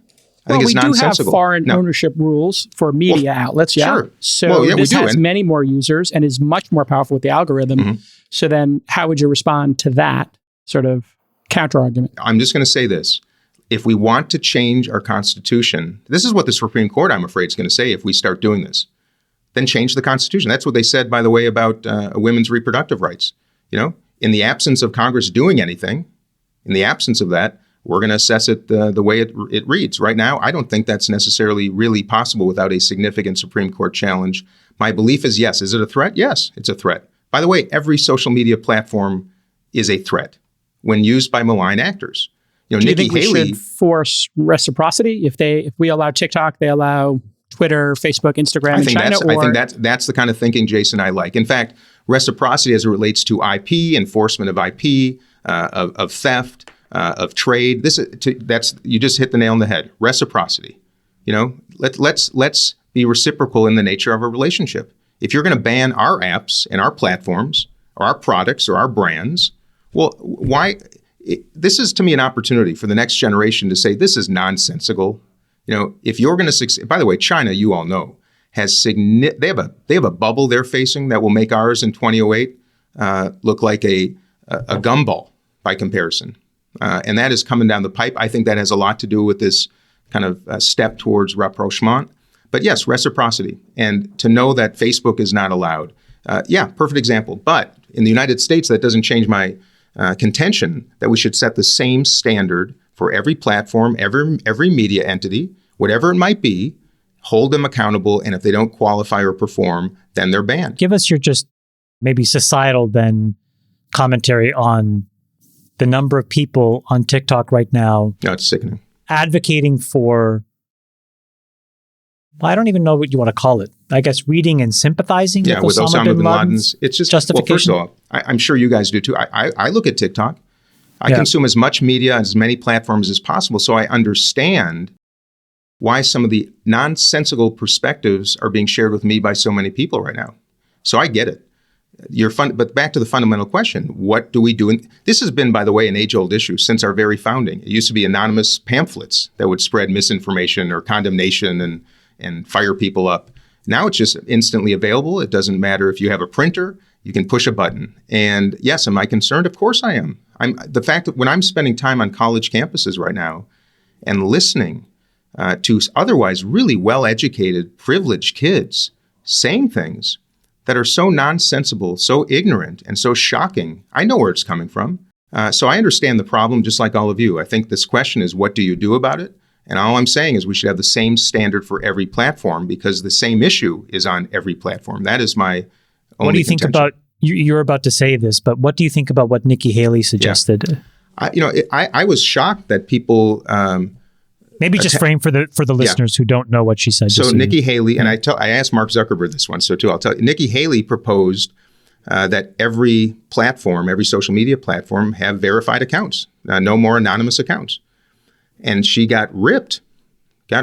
I think is nonsensical. We do have foreign ownership rules for media outlets, yeah. Sure. So this has many more users and is much more powerful with the algorithm. So then how would you respond to that sort of counter-argument? I'm just going to say this. If we want to change our Constitution, this is what the Supreme Court, I'm afraid, is going to say if we start doing this. Then change the Constitution. That's what they said, by the way, about women's reproductive rights. In the absence of Congress doing anything, in the absence of that, we're going to assess it the way it reads. Right now, I don't think that's necessarily really possible without a significant Supreme Court challenge. My belief is yes. Is it a threat? Yes, it's a threat. By the way, every social media platform is a threat when used by malign actors. Do you think we should force reciprocity? If we allow TikTok, they allow Twitter, Facebook, Instagram, and China? I think that's the kind of thinking, Jason, I like. In fact, reciprocity as it relates to IP, enforcement of IP, of theft, of trade. You just hit the nail on the head. Reciprocity. Let's be reciprocal in the nature of a relationship. If you're going to ban our apps and our platforms or our products or our brands, well, why? This is to me an opportunity for the next generation to say this is nonsensical. If you're going to succeed. By the way, China, you all know, they have a bubble they're facing that will make ours in 2008 look like a gumball by comparison. And that is coming down the pipe. I think that has a lot to do with this kind of step towards rapprochement. But yes, reciprocity. And to know that Facebook is not allowed. Perfect example. But in the United States, that doesn't change my contention that we should set the same standard for every platform, every media entity, whatever it might be, hold them accountable. And if they don't qualify or perform, then they're banned. Give us your just maybe societal then commentary on the number of people on TikTok right now. No, it's sickening. Advocating for, I don't even know what you want to call it. I guess reading and sympathizing with Osama bin Laden's it's just justification. Well, first of all, I'm sure you guys do too. I look at TikTok. I consume as much media, as many platforms as possible, so I understand why some of the nonsensical perspectives are being shared with me by so many people right now. So I get it. But back to the fundamental question, what do we do? This has been, by the way, an age-old issue since our very founding. It used to be anonymous pamphlets that would spread misinformation or condemnation and fire people up. Now it's just instantly available. It doesn't matter if you have a printer, you can push a button. And yes, am I concerned? Of course I am. The fact that when I'm spending time on college campuses right now and listening to otherwise really well-educated, privileged kids saying things that are so nonsensical, so ignorant, and so shocking, I know where it's coming from. So I understand the problem just like all of you. I think this question is, what do you do about it? And all I'm saying is we should have the same standard for every platform because the same issue is on every platform. That is my only What do you think contention. about, you're about to say this, but what do you think about what Nikki Haley suggested? I was shocked that people... Maybe just frame for the listeners who don't know what she said. So Nikki Haley, and I asked Mark Zuckerberg this one, so too, I'll tell you. Nikki Haley proposed that every platform, every social media platform have verified accounts, no more anonymous accounts. And she got ripped. I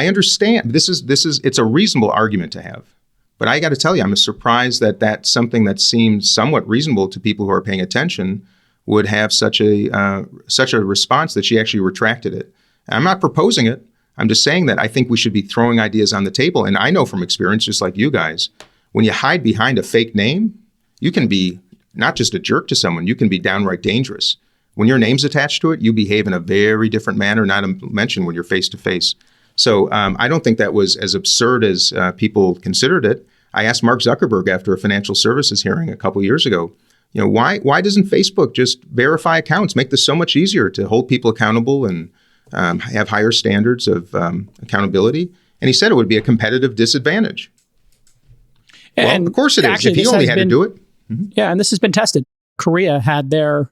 understand. It's a reasonable argument to have. But I got to tell you, I'm surprised that that's something that seems somewhat reasonable to people who are paying attention would have such a response that she actually retracted it. And I'm not proposing it. I'm just saying that I think we should be throwing ideas on the table. And I know from experience, just like you guys, when you hide behind a fake name, you can be not just a jerk to someone, you can be downright dangerous. When your name's attached to it, you behave in a very different manner, not to mention when you're face to face. So I don't think that was as absurd as people considered it. I asked Mark Zuckerberg after a financial services hearing a couple years ago, why doesn't Facebook just verify accounts, make this so much easier to hold people accountable and have higher standards of accountability? And he said it would be a competitive disadvantage. And well, of course it is. If he only had to do it. Mm-hmm. Yeah, and this has been tested. Korea had their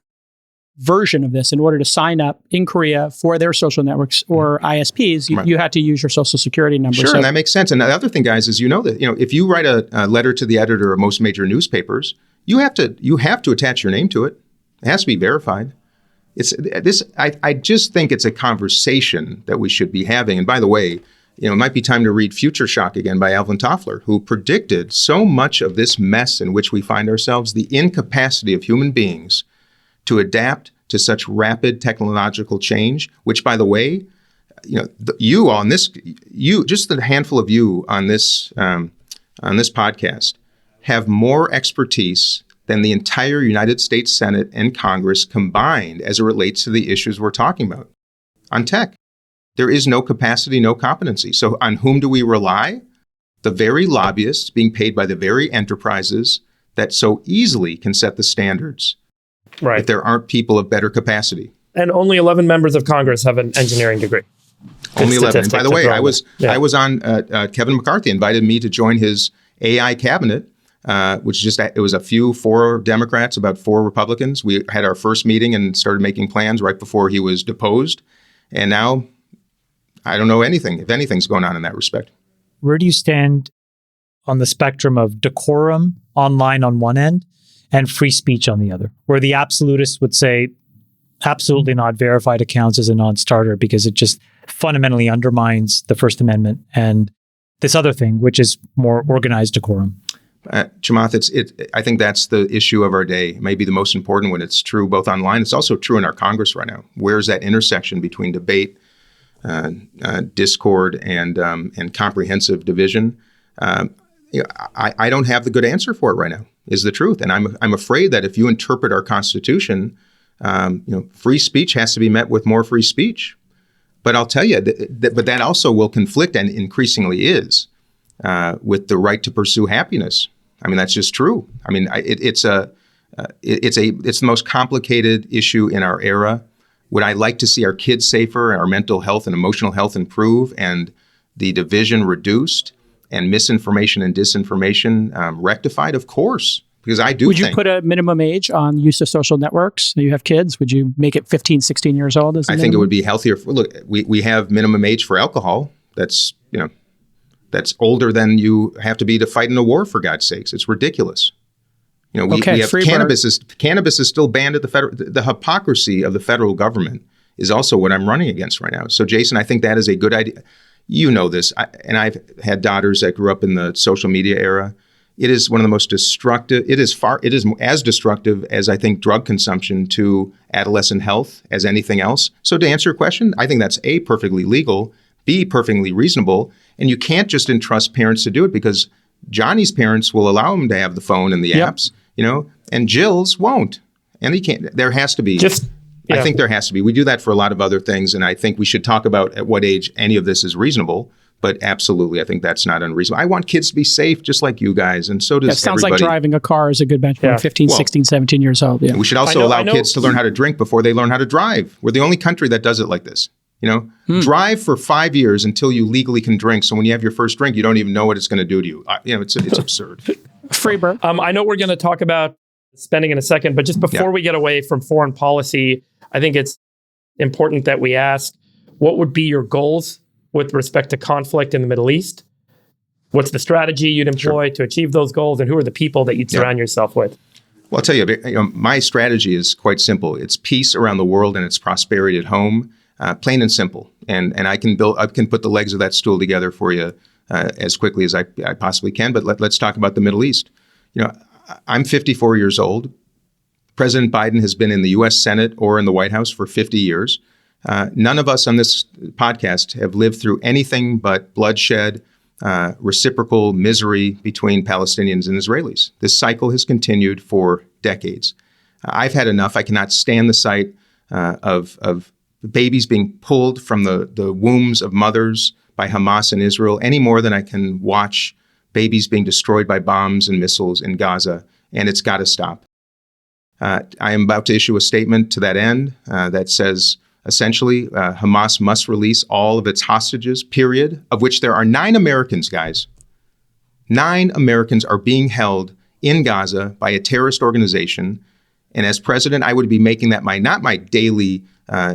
version of this. In order to sign up in Korea for their social networks or ISPs, you had to use your social security number. Sure, and that makes sense. And the other thing, guys, is that if you write a letter to the editor of most major newspapers, you have to attach your name to it. It has to be verified. I just think it's a conversation that we should be having. And by the way, it might be time to read Future Shock again by Alvin Toffler, who predicted so much of this mess in which we find ourselves, the incapacity of human beings to adapt to such rapid technological change, which, by the way, you on this, just a handful of you on this podcast have more expertise than the entire United States Senate and Congress combined as it relates to the issues we're talking about on tech. There is no capacity, no competency. So on whom do we rely? The very lobbyists being paid by the very enterprises that so easily can set the standards. Right. If there aren't people of better capacity. And only 11 members of Congress have an engineering degree. Only 11. And by the way, I was on, Kevin McCarthy invited me to join his AI cabinet, which it was 4 Democrats, about 4 Republicans. We had our first meeting and started making plans right before he was deposed. And now I don't know if anything's going on in that respect. Where do you stand on the spectrum of decorum online on one end and free speech on the other, where the absolutists would say absolutely not, verified accounts is a non-starter because it just fundamentally undermines the First Amendment and this other thing, which is more organized decorum? Chamath, I think that's the issue of our day. It may be the most important when it's true both online. It's also true in our Congress right now. Where's that intersection between debate, discord, and comprehensive division? I don't have the good answer for it right now, is the truth. And I'm afraid that if you interpret our Constitution, free speech has to be met with more free speech. But I'll tell you, but that also will conflict, and increasingly is, with the right to pursue happiness. I mean, that's just true. I mean, it's the most complicated issue in our era. Would I like to see our kids safer, our mental health and emotional health improve, and the division reduced, and misinformation and disinformation rectified? Of course, because I do. Would you put a minimum age on use of social networks? You have kids. Would you make it 15, 16 years old? I think it would be healthier. Look, we have minimum age for alcohol. That's older than you have to be to fight in a war, for God's sakes. It's ridiculous. We have cannabis is still banned at the federal. The hypocrisy of the federal government is also what I'm running against right now. So, Jason, I think that is a good idea. You know this, and I've had daughters that grew up in the social media era. It is one of the most destructive. It is as destructive as, I think, drug consumption to adolescent health as anything else. So, to answer your question, I think that's A, perfectly legal, B, perfectly reasonable, and you can't just entrust parents to do it, because Johnny's parents will allow him to have the phone and the apps, and Jill's won't. And he can't. There has to be. I think there has to be. We do that for a lot of other things, and I think we should talk about at what age any of this is reasonable. But absolutely, I think that's not unreasonable. I want kids to be safe, just like you guys, and so does everybody. It sounds like driving a car is a good benchmark, 15, 16, 17 years old. Yeah. We should also allow kids to learn how to drink before they learn how to drive. We're the only country that does it like this. Drive for 5 years until you legally can drink. So when you have your first drink, you don't even know what it's going to do to you. It's absurd. Freeburg. I know we're going to talk about spending in a second, but just before we get away from foreign policy, I think it's important that we ask, what would be your goals with respect to conflict in the Middle East? What's the strategy you'd employ to achieve those goals, and who are the people that you'd surround yourself with? Well, I'll tell you, my strategy is quite simple. It's peace around the world and it's prosperity at home, plain and simple. And I can put the legs of that stool together for you as quickly as I possibly can. But let's talk about the Middle East. I'm 54 years old. President Biden has been in the U.S. Senate or in the White House for 50 years. None of us on this podcast have lived through anything but bloodshed, reciprocal misery between Palestinians and Israelis. This cycle has continued for decades. I've had enough. I cannot stand the sight of babies being pulled from the wombs of mothers by Hamas in Israel any more than I can watch babies being destroyed by bombs and missiles in Gaza, and it's got to stop. I am about to issue a statement to that end that says, essentially, Hamas must release all of its hostages, period, of which there are 9 Americans, guys. 9 Americans are being held in Gaza by a terrorist organization. And as president, I would be making that not my daily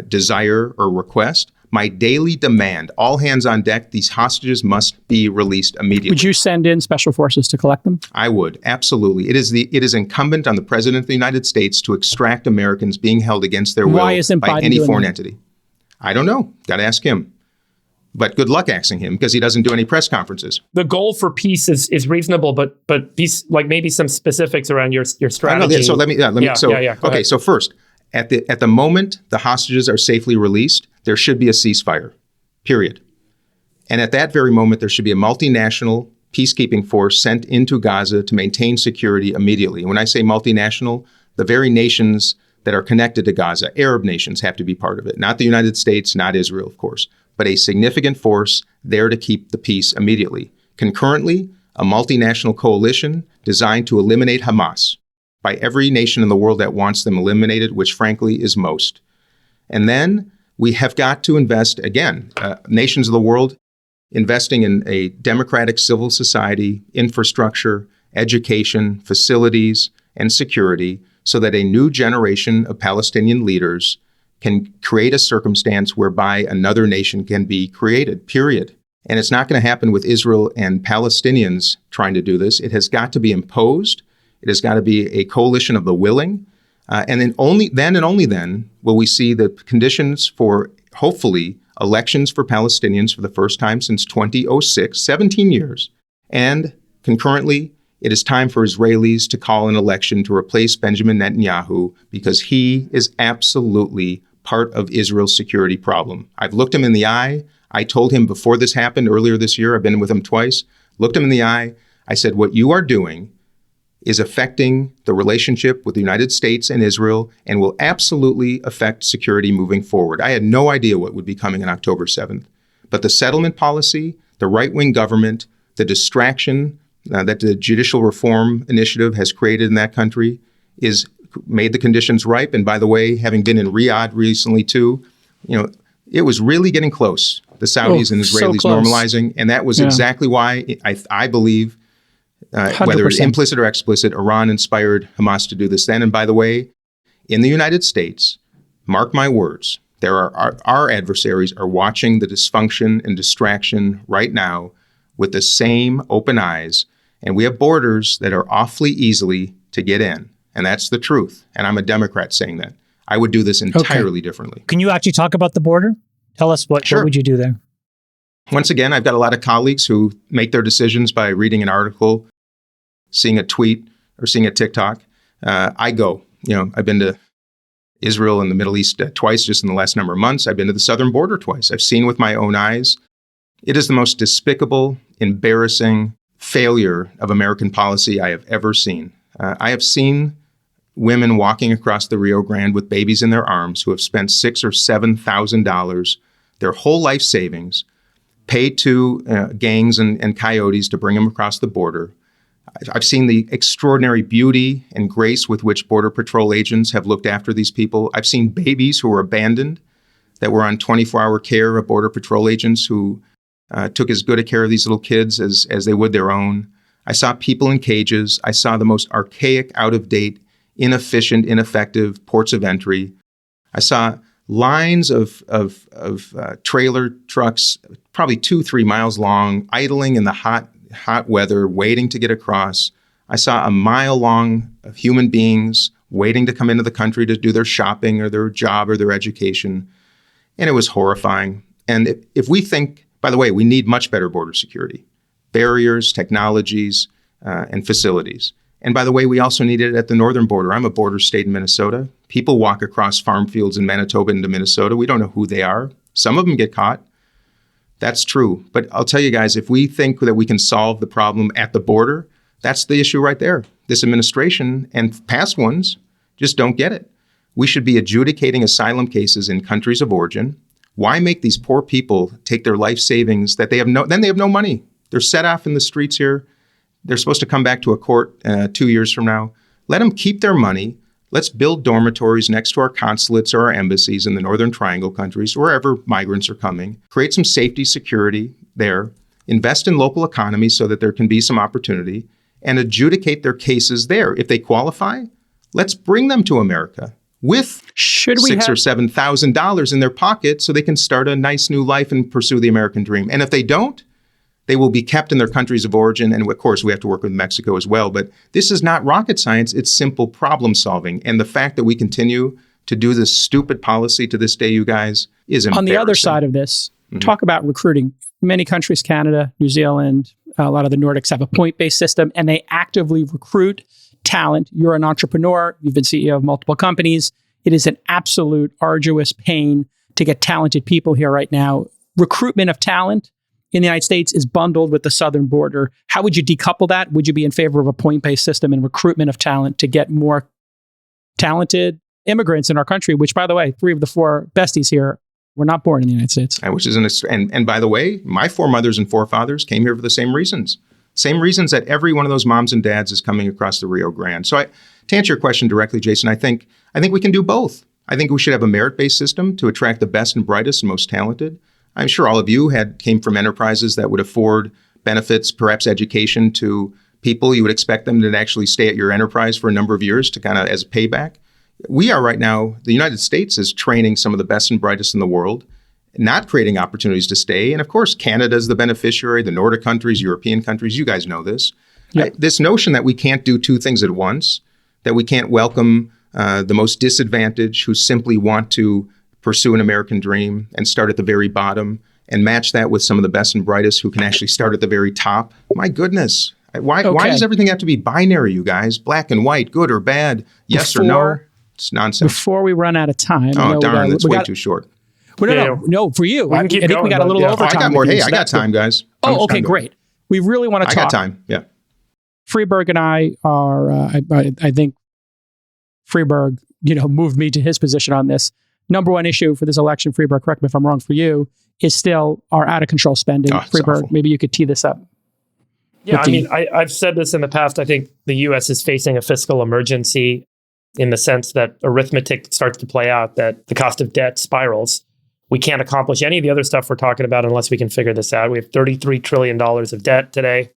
desire or request, My daily demand, all hands on deck, these hostages must be released immediately. Would you send in special forces to collect them? I would, absolutely. It is incumbent on the President of the United States to extract Americans being held against their will Why isn't by Biden any doing foreign that? entity. I don't know. Got to ask him. But good luck asking him because he doesn't do any press conferences. The goal for peace is reasonable, but maybe some specifics around your strategy. So let me. Go Okay. ahead. So first, at the moment the hostages are safely released, there should be a ceasefire. Period. And at that very moment, there should be a multinational peacekeeping force sent into Gaza to maintain security immediately. When I say multinational, the very nations that are connected to Gaza, Arab nations, have to be part of it. Not the United States, not Israel, of course, but a significant force there to keep the peace immediately. Concurrently, a multinational coalition designed to eliminate Hamas by every nation in the world that wants them eliminated, which frankly is most. And then we have got to invest, again, nations of the world, investing in a democratic civil society, infrastructure, education, facilities, and security so that a new generation of Palestinian leaders can create a circumstance whereby another nation can be created, period. And it's not going to happen with Israel and Palestinians trying to do this. It has got to be imposed. It has got to be a coalition of the willing. And then only then will we see the conditions for, hopefully, elections for Palestinians for the first time since 2006, 17 years. And concurrently, it is time for Israelis to call an election to replace Benjamin Netanyahu because he is absolutely part of Israel's security problem. I've looked him in the eye. I told him before this happened earlier this year, I've been with him twice, looked him in the eye. I said, what you are doing is affecting the relationship with the United States and Israel and will absolutely affect security moving forward. I had no idea what would be coming on October 7th. But the settlement policy, the right-wing government, the distraction that the judicial reform initiative has created in that country is made the conditions ripe. And by the way, having been in Riyadh recently too, it was really getting close. The Saudis and Israelis normalizing. And that was exactly why I believe, whether it's implicit or explicit, Iran inspired Hamas to do this then. And by the way, in the United States, mark my words, our adversaries are watching the dysfunction and distraction right now with the same open eyes. And we have borders that are awfully easily to get in. And that's the truth. And I'm a Democrat saying that. I would do this entirely differently. Can you actually talk about the border? Tell us what would you do there? Once again, I've got a lot of colleagues who make their decisions by reading an article, seeing a tweet, or seeing a TikTok. I go. I've been to Israel and the Middle East twice just in the last number of months. I've been to the southern border twice. I've seen with my own eyes. It is the most despicable, embarrassing failure of American policy I have ever seen. I have seen women walking across the Rio Grande with babies in their arms who have spent $6,000 or $7,000, their whole life savings, paid to gangs and coyotes to bring them across the border. I've seen the extraordinary beauty and grace with which Border Patrol agents have looked after these people. I've seen babies who were abandoned that were on 24-hour care of Border Patrol agents who took as good a care of these little kids as they would their own. I saw people in cages. I saw the most archaic, out-of-date, inefficient, ineffective ports of entry. I saw lines of trailer trucks, probably 2-3 miles long, idling in the hot weather, waiting to get across. I saw a mile long of human beings waiting to come into the country to do their shopping or their job or their education. And it was horrifying. And if we think, by the way, we need much better border security, barriers, technologies, and facilities. And by the way, we also need it at the northern border. I'm a border state in Minnesota. People walk across farm fields in Manitoba into Minnesota. We don't know who they are. Some of them get caught. That's true. But I'll tell you guys, if we think that we can solve the problem at the border, that's the issue right there. This administration and past ones just don't get it. We should be adjudicating asylum cases in countries of origin. Why make these poor people take their life savings that they have no money? They're set off in the streets here. They're supposed to come back to a court 2 years from now. Let them keep their money. Let's build dormitories next to our consulates or our embassies in the Northern Triangle countries, wherever migrants are coming. Create some safety, security there. Invest in local economies so that there can be some opportunity and adjudicate their cases there. If they qualify, let's bring them to America. with $6,000 or $7,000 in their pocket so they can start a nice new life and pursue the American dream. And if they don't, they will be kept in their countries of origin. And of course, we have to work with Mexico as well. But this is not rocket science. It's simple problem solving. And the fact that we continue to do this stupid policy to this day, you guys, is embarrassing. On the other side of this, talk about recruiting. Many countries, Canada, New Zealand, a lot of the Nordics have a point-based system, and they actively recruit talent. You're an entrepreneur. You've been CEO of multiple companies. It is an absolute arduous pain to get talented people here right now. Recruitment of talent in the United States is bundled with the southern border. How would you decouple that? Would you be in favor of a point-based system and recruitment of talent to get more talented immigrants in our country, which, by the way, 3 of the 4 besties here were not born in the United States. And by the way, my foremothers and forefathers came here for the same reasons. Same reasons that every one of those moms and dads is coming across the Rio Grande. So to answer your question directly, Jason, I think we can do both. I think we should have a merit-based system to attract the best and brightest and most talented. I'm sure all of you came from enterprises that would afford benefits, perhaps education to people. You would expect them to actually stay at your enterprise for a number of years to kind of as payback. We are right now, the United States is training some of the best and brightest in the world, not creating opportunities to stay. And of course, Canada is the beneficiary, the Nordic countries, European countries, you guys know this. Yep. This notion that we can't do 2 things at once, that we can't welcome the most disadvantaged who simply want to pursue an American dream and start at the very bottom and match that with some of the best and brightest who can actually start at the very top. My goodness. Why does everything have to be binary, you guys? Black and white, good or bad, yes or no? It's nonsense. Before we run out of time. Oh, darn, that's way too short. No, for you. I think we got a little overtime. I got more. Hey, I got time, guys. Oh, okay, great. We really want to talk. I got time, yeah. Freeberg and I are, I think Freeberg, moved me to his position on this. Number one issue for this election, Freeberg, correct me if I'm wrong, for you, is still our out-of-control spending. Freeberg, maybe you could tee this up. Yeah, I've said this in the past. I think the U.S. is facing a fiscal emergency in the sense that arithmetic starts to play out, that the cost of debt spirals. We can't accomplish any of the other stuff we're talking about unless we can figure this out. We have $33 trillion of debt today.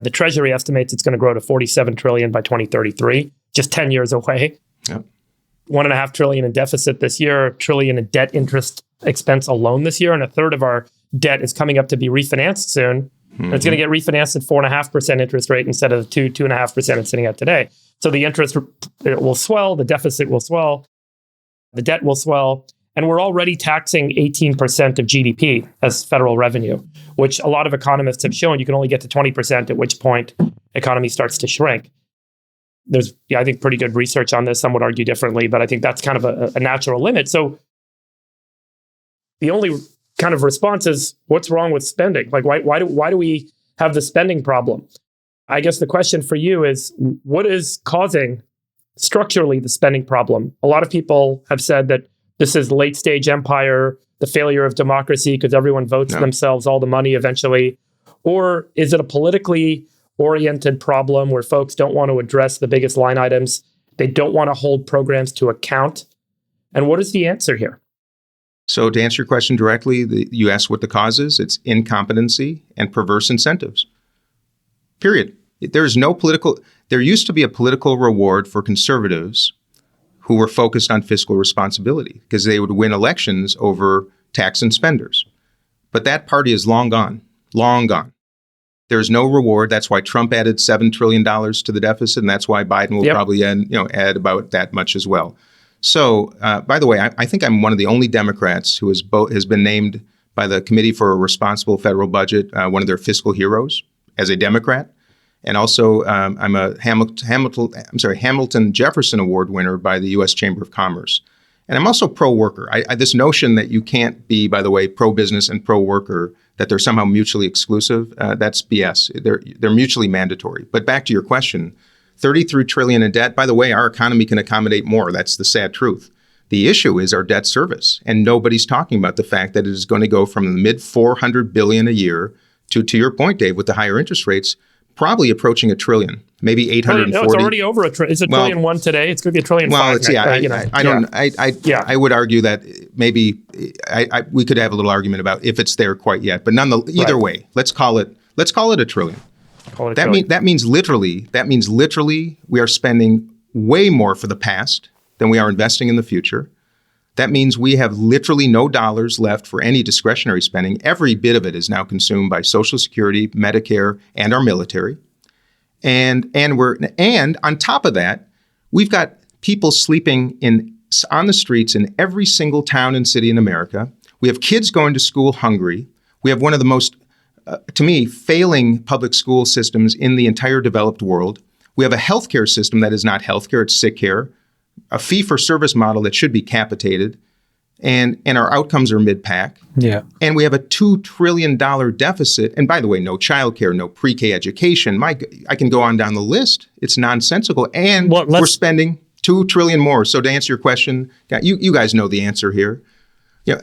The Treasury estimates it's going to grow to $47 trillion by 2033, just 10 years away. Yep. $1.5 trillion in deficit this year, $1 trillion in debt interest expense alone this year, and a third of our debt is coming up to be refinanced soon. And it's going to get refinanced at 4.5% interest rate instead of the 2.5% it's sitting at today. So the interest will swell, the deficit will swell, the debt will swell, and we're already taxing 18% of GDP as federal revenue, which a lot of economists have shown you can only get to 20%, at which point economy starts to shrink. There's, I think, pretty good research on this. Some would argue differently, but I think that's kind of a natural limit. So the only kind of response is, what's wrong with spending? Like, why do we have the spending problem? I guess the question for you is, what is causing structurally the spending problem? A lot of people have said that this is late stage empire, the failure of democracy because everyone votes themselves all the money eventually. Or is it a politically oriented problem where folks don't want to address the biggest line items? They don't want to hold programs to account. And what is the answer here? So to answer your question directly, you asked what the cause is. It's incompetency and perverse incentives. Period. There used to be a political reward for conservatives who were focused on fiscal responsibility because they would win elections over tax and spenders. But that party is long gone, long gone. There's no reward. That's why Trump added $7 trillion to the deficit, and that's why Biden will probably add about that much as well. So, by the way, I think I'm one of the only Democrats who has been named by the Committee for a Responsible Federal Budget one of their fiscal heroes as a Democrat. And also, I'm a Hamilton Jefferson Award winner by the U.S. Chamber of Commerce. And I'm also pro-worker. This notion that you can't be, by the way, pro-business and pro-worker, that they're somehow mutually exclusive, that's BS. They're mutually mandatory. But back to your question, $33 trillion in debt. By the way, our economy can accommodate more. That's the sad truth. The issue is our debt service. And nobody's talking about the fact that it is going to go from the mid $400 billion a year to your point, Dave, with the higher interest rates, probably approaching $1 trillion, maybe 840. No, it's already over $1 trillion. It's $1.1 trillion today. It's going to be $1.5 trillion. Well, I would argue that maybe we could have a little argument about if it's there quite yet. But either way, let's call it $1 trillion. That means literally we are spending way more for the past than we are investing in the future. That means we have literally no dollars left for any discretionary spending. Every bit of it is now consumed by Social Security, Medicare, and our military. And on top of that, we've got people sleeping on the streets in every single town and city in America. We have kids going to school hungry. We have one of the most, to me, failing public school systems in the entire developed world. We have a healthcare system that is not healthcare, it's sick care, a fee-for-service model that should be capitated, and our outcomes are mid-pack. Yeah. And we have a $2 trillion deficit. And by the way, no childcare, no pre-K education. I can go on down the list. It's nonsensical. And we're spending $2 trillion more. So to answer your question, you guys know the answer here.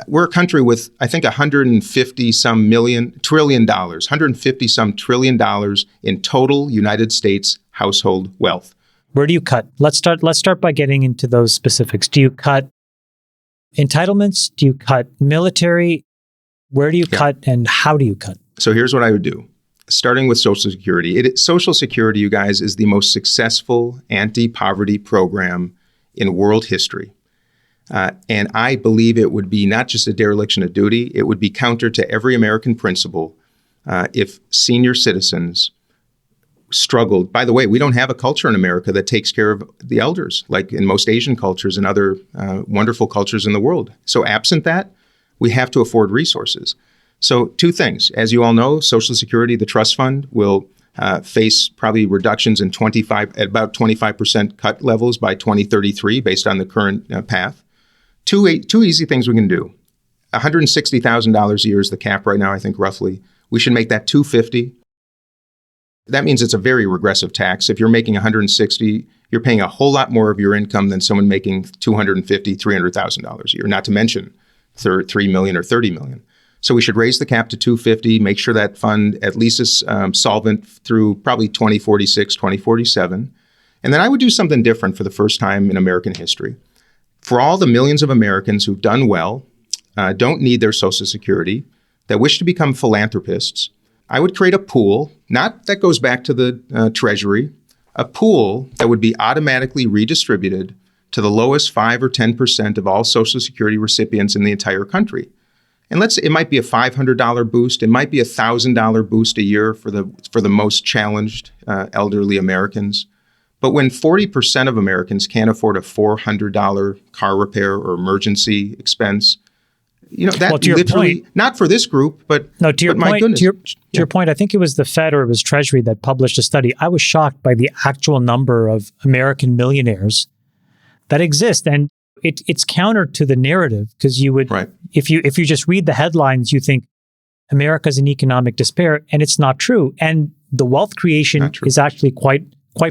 We're a country with, I think, $150 trillion in total United States household wealth. Where do you cut? Let's start by getting into those specifics. Do you cut entitlements? Do you cut military? Where do you cut, and how do you cut? So here's what I would do. Starting with Social Security. Social Security, you guys, is the most successful anti-poverty program in world history. And I believe it would be not just a dereliction of duty, it would be counter to every American principle if senior citizens struggled. By the way, we don't have a culture in America that takes care of the elders, like in most Asian cultures and other wonderful cultures in the world. So absent that, we have to afford resources. So two things. As you all know, Social Security, the trust fund, will face probably reductions in at about 25% cut levels by 2033 based on the current path. Two easy things we can do. $160,000 a year is the cap right now, I think, roughly. We should make that $250,000. That means it's a very regressive tax. If you're making $160,000, you're paying a whole lot more of your income than someone making $250,000, $300,000 a year, not to mention $3 million or $30 million. So we should raise the cap to $250,000, make sure that fund at least is solvent through probably 2046, 2047. And then I would do something different for the first time in American history. For all the millions of Americans who've done well, don't need their Social Security, that wish to become philanthropists, I would create a pool, not that goes back to the Treasury, a pool that would be automatically redistributed to the lowest 5 or 10% of all Social Security recipients in the entire country. And it might be a $500 boost, it might be a $1,000 boost a year for the most challenged elderly Americans. But when 40% of Americans can't afford a $400 car repair or emergency expense, that literally, point, not for this group, but no, to your but my point, goodness. To your point, I think it was the Fed or it was Treasury that published a study. I was shocked by the actual number of American millionaires that exist. And it's counter to the narrative because you would, if you just read the headlines, you think America's in economic despair, and it's not true. And the wealth creation is actually quite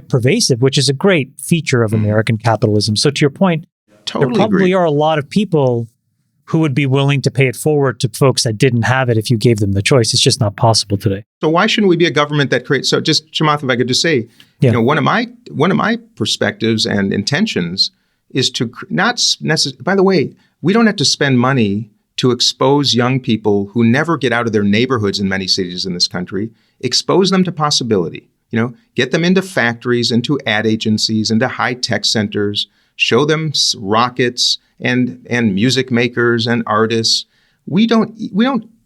pervasive, which is a great feature of American capitalism. So to your point, there probably are a lot of people who would be willing to pay it forward to folks that didn't have it if you gave them the choice. It's just not possible today. So why shouldn't we be a government that creates? So just, Chamath, if I could just say, one of my perspectives and intentions is to not necessarily, by the way, we don't have to spend money to expose young people who never get out of their neighborhoods in many cities in this country, expose them to possibility, get them into factories, into ad agencies, into high tech centers, show them rockets and music makers and artists. We don't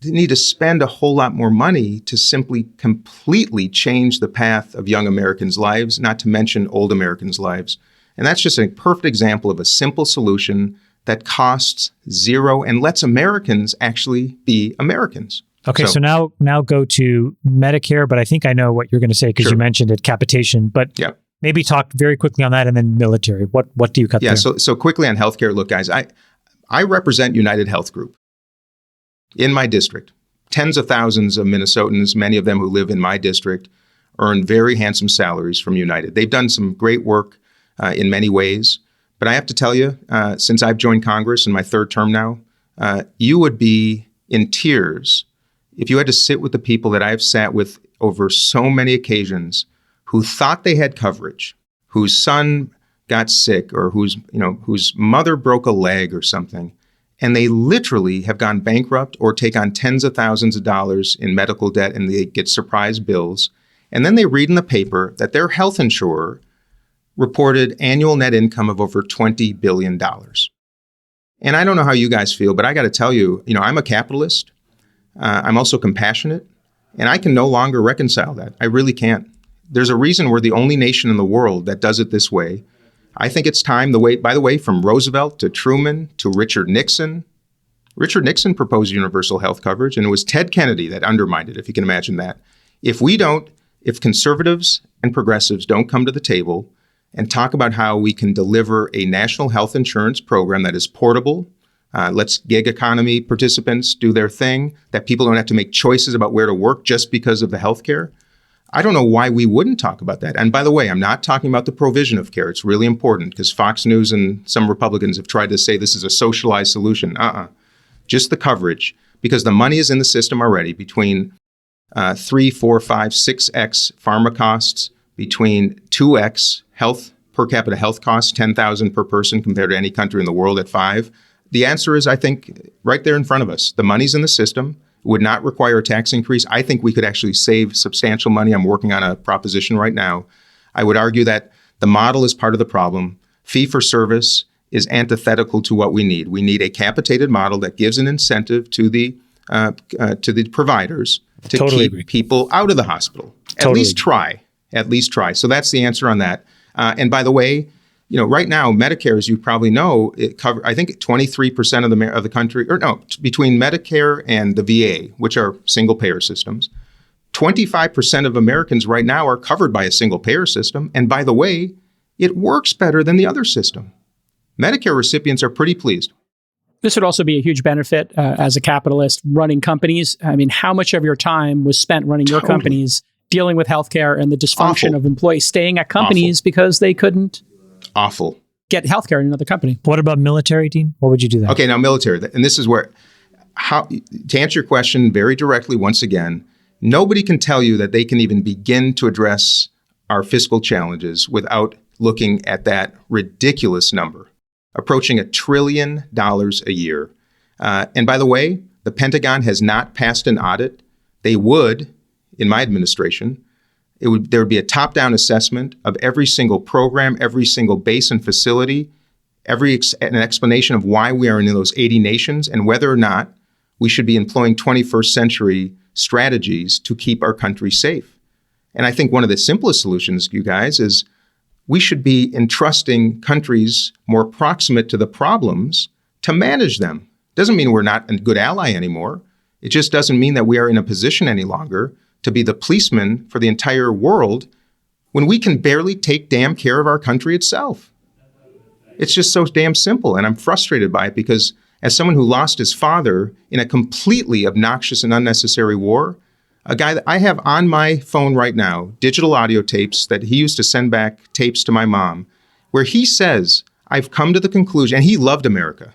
need to spend a whole lot more money to simply completely change the path of young Americans' lives, not to mention old Americans' lives. And that's just a perfect example of a simple solution that costs zero and lets Americans actually be Americans. Okay, so now go to Medicare, but I think I know what you're going to say because you mentioned it, capitation. But maybe talk very quickly on that and then military. What do you cut there? So quickly on healthcare, look, guys, I represent United Health Group in my district. Tens of thousands of Minnesotans, many of them who live in my district, earn very handsome salaries from United. They've done some great work in many ways. But I have to tell you, since I've joined Congress in my third term now, you would be in tears if you had to sit with the people that I've sat with over so many occasions who thought they had coverage, whose son got sick or whose mother broke a leg or something, and they literally have gone bankrupt or take on tens of thousands of dollars in medical debt and they get surprise bills. And then they read in the paper that their health insurer reported annual net income of over $20 billion. And I don't know how you guys feel, but I got to tell you, I'm a capitalist. I'm also compassionate, and I can no longer reconcile that. I really can't. There's a reason we're the only nation in the world that does it this way. I think it's time, by the way, from Roosevelt to Truman to Richard Nixon. Richard Nixon proposed universal health coverage, and it was Ted Kennedy that undermined it, if you can imagine that. If conservatives and progressives don't come to the table and talk about how we can deliver a national health insurance program that is portable, lets gig economy participants do their thing, that people don't have to make choices about where to work just because of the health care, I don't know why we wouldn't talk about that. And by the way, I'm not talking about the provision of care. It's really important because Fox News and some Republicans have tried to say this is a socialized solution. Just the coverage, because the money is in the system already between 3, 4, 5, 6x pharma costs, between 2x per capita health costs, 10,000 per person compared to any country in the world at 5. The answer is, I think, right there in front of us. The money's in the system. Would not require a tax increase. I think we could actually save substantial money. I'm working on a proposition right now. I would argue that the model is part of the problem. Fee for service is antithetical to what we need. We need a capitated model that gives an incentive to the providers to keep people out of the hospital. At least try. So that's the answer on that. And by the way, right now, Medicare, as you probably know, I think 23% of the country, between Medicare and the VA, which are single payer systems, 25% of Americans right now are covered by a single payer system. And by the way, it works better than the other system. Medicare recipients are pretty pleased. This would also be a huge benefit as a capitalist running companies. I mean, how much of your time was spent running your companies, dealing with healthcare and the dysfunction of employees staying at companies because they couldn't get healthcare in another company? What about military, Dean? What would you do there? Okay, now military, and this is where, to answer your question very directly once again, nobody can tell you that they can even begin to address our fiscal challenges without looking at that ridiculous number, approaching $1 trillion a year. And by the way, the Pentagon has not passed an audit. They would, in my administration. There would be a top-down assessment of every single program, every single base and facility, an explanation of why we are in those 80 nations and whether or not we should be employing 21st century strategies to keep our country safe. And I think one of the simplest solutions, you guys, is we should be entrusting countries more proximate to the problems to manage them. Doesn't mean we're not a good ally anymore. It just doesn't mean that we are in a position any longer to be the policeman for the entire world when we can barely take damn care of our country itself. It's just so damn simple. And I'm frustrated by it because as someone who lost his father in a completely obnoxious and unnecessary war, a guy that I have on my phone right now, digital audio tapes that he used to send back tapes to my mom, where he says, I've come to the conclusion, and he loved America.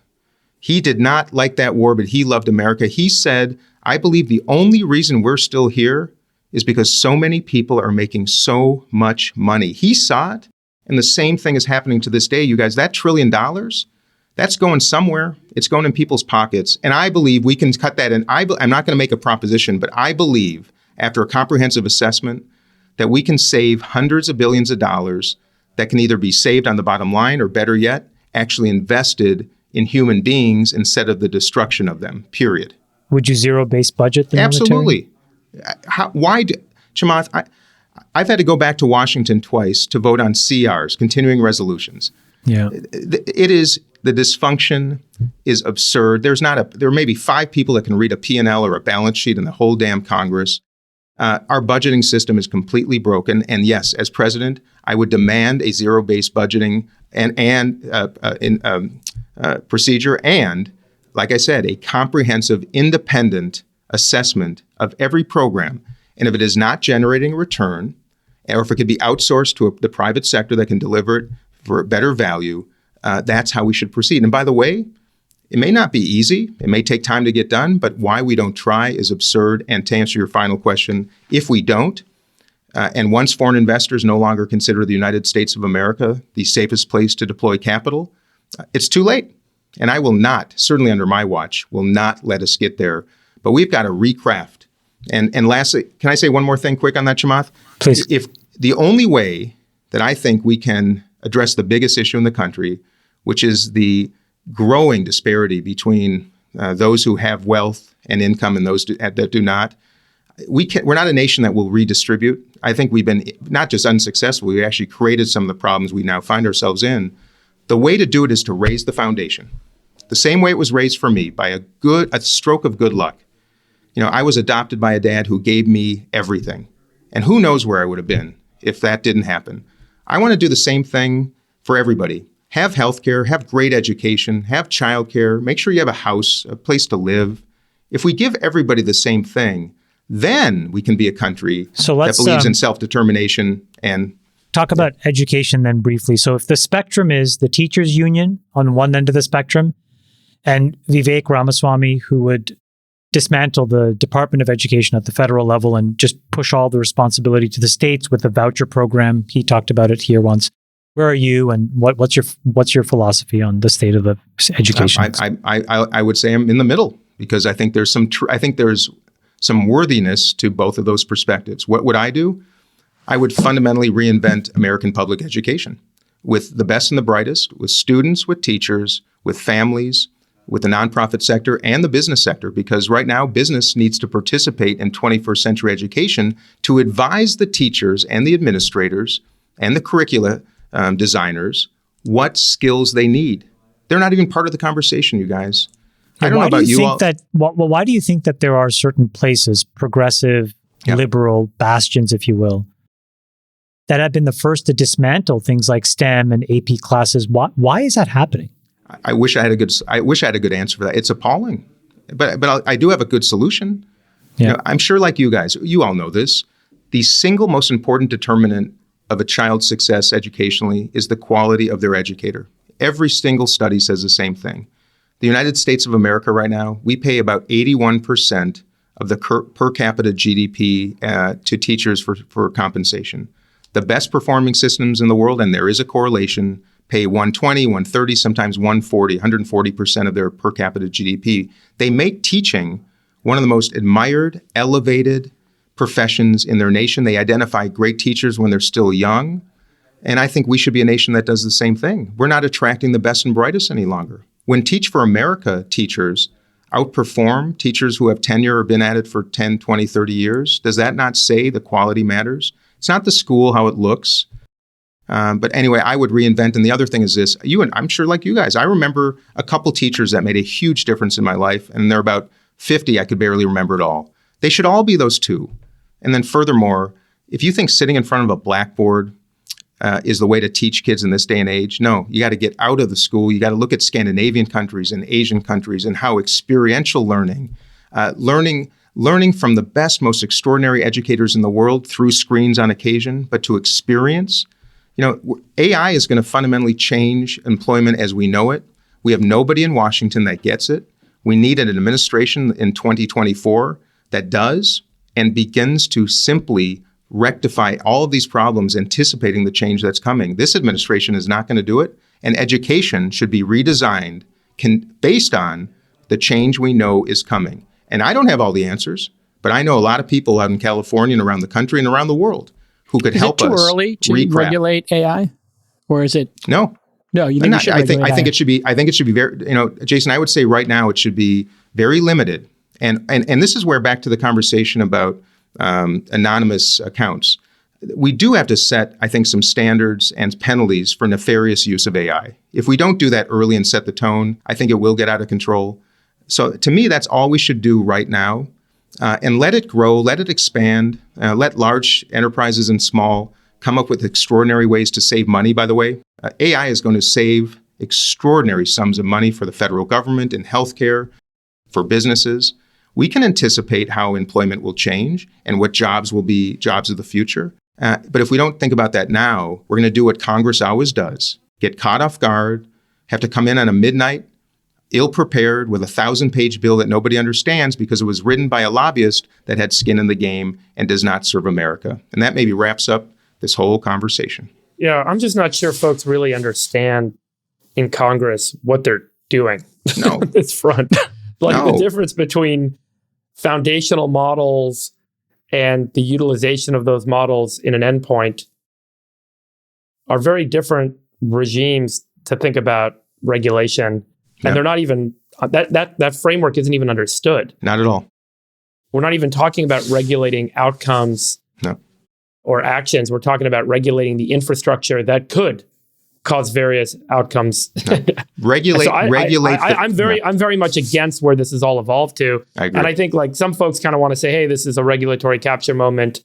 He did not like that war, but he loved America. He said, I believe the only reason we're still here is because so many people are making so much money. He saw it, and the same thing is happening to this day. You guys, that $1 trillion, that's going somewhere. It's going in people's pockets. And I believe we can cut that in. I'm not going to make a proposition, but I believe, after a comprehensive assessment, that we can save hundreds of billions of dollars that can either be saved on the bottom line or, better yet, actually invested in human beings instead of the destruction of them, period. Would you zero-based budget the military? Absolutely. Chamath, I've had to go back to Washington twice to vote on CRs, continuing resolutions. Yeah. The dysfunction is absurd. There may be 5 people that can read a P&L or a balance sheet in the whole damn Congress. Our budgeting system is completely broken. And yes, as president, I would demand a zero-based budgeting and procedure and, like I said, a comprehensive, independent assessment of every program. And if it is not generating a return, or if it could be outsourced to the private sector that can deliver it for a better value, that's how we should proceed. And by the way, it may not be easy. It may take time to get done, but why we don't try is absurd. And to answer your final question, if we don't, and once foreign investors no longer consider the United States of America the safest place to deploy capital, it's too late. And I will not, certainly under my watch, will not let us get there. But we've got to recraft. And lastly, can I say one more thing quick on that, Chamath? Please. If the only way that I think we can address the biggest issue in the country, which is the growing disparity between those who have wealth and income and those that do not. We're not a nation that will redistribute. I think we've been not just unsuccessful, we actually created some of the problems we now find ourselves in. The way to do it is to raise the foundation. The same way it was raised for me, by a stroke of good luck. I was adopted by a dad who gave me everything. And who knows where I would have been if that didn't happen. I want to do the same thing for everybody. Have healthcare, have great education, have childcare, make sure you have a house, a place to live. If we give everybody the same thing, then we can be a country that believes in self-determination and talk about education then briefly. So if the spectrum is the teachers union on one end of the spectrum and Vivek Ramaswamy, who would dismantle the Department of Education at the federal level and just push all the responsibility to the states with the voucher program. He talked about it here once. Where are you, and what's your philosophy on the state of the education? I would say I'm in the middle, because I think there's some worthiness to both of those perspectives. What would I do? I would fundamentally reinvent American public education with the best and the brightest, with students, with teachers, with families, with the nonprofit sector and the business sector, because right now business needs to participate in 21st century education to advise the teachers and the administrators and the curricula designers what skills they need. They're not even part of the conversation, you guys. I don't know about you all. Why do you think that there are certain places, progressive, liberal bastions, if you will, that have been the first to dismantle things like STEM and AP classes? Why is that happening? I wish I had a good answer for that. It's appalling, but I do have a good solution. Yeah. I'm sure, like you guys, you all know this. The single most important determinant of a child's success educationally is the quality of their educator. Every single study says the same thing. The United States of America right now, we pay about 81% of the per capita GDP to teachers for compensation. The best performing systems in the world, and there is a correlation, pay 120, 130, sometimes 140, 140% of their per capita GDP. They make teaching one of the most admired, elevated professions in their nation. They identify great teachers when they're still young. And I think we should be a nation that does the same thing. We're not attracting the best and brightest any longer. When Teach for America teachers outperform teachers who have tenure or been at it for 10, 20, 30 years, does that not say the quality matters? It's not the school, how it looks. But anyway, I would reinvent. And the other thing is this, I'm sure like you guys, I remember a couple teachers that made a huge difference in my life. And they're about 50, I could barely remember it all. They should all be those two. And then furthermore, if you think sitting in front of a blackboard is the way to teach kids in this day and age, no, you got to get out of the school. You got to look at Scandinavian countries and Asian countries and how experiential learning, learning from the best, most extraordinary educators in the world through screens on occasion, but to experience. AI is going to fundamentally change employment as we know it. We have nobody in Washington that gets it. We need an administration in 2024 that does and begins to simply rectify all of these problems, anticipating the change that's coming. This administration is not going to do it, and education should be redesigned based on the change we know is coming. And I don't have all the answers, but I know a lot of people out in California and around the country and around the world who could help us. Is it too early to regulate AI, or is it? No. You think it should regulate I think it should be. I think it should be very. Jason, I would say right now it should be very limited. And this is where, back to the conversation about anonymous accounts, we do have to set, I think, some standards and penalties for nefarious use of AI. If we don't do that early and set the tone, I think it will get out of control. So to me, that's all we should do right now. And let it grow, let it expand, let large enterprises and small come up with extraordinary ways to save money, by the way. AI is going to save extraordinary sums of money for the federal government in healthcare, for businesses. We can anticipate how employment will change and what jobs will be jobs of the future. But if we don't think about that now, we're going to do what Congress always does, get caught off guard, have to come in on a midnight, ill-prepared with a 1,000-page bill that nobody understands because it was written by a lobbyist that had skin in the game and does not serve America. And that maybe wraps up this whole conversation. Yeah, I'm just not sure folks really understand in Congress what they're doing on this front. The difference between foundational models and the utilization of those models in an endpoint are very different regimes to think about regulation, and they're not even that framework isn't even understood. Not at all. We're not even talking about regulating outcomes or actions. We're talking about regulating the infrastructure that could cause various outcomes. Regulate. I'm very much against where this has all evolved to. I agree. And I think like some folks kind of want to say, hey, this is a regulatory capture moment.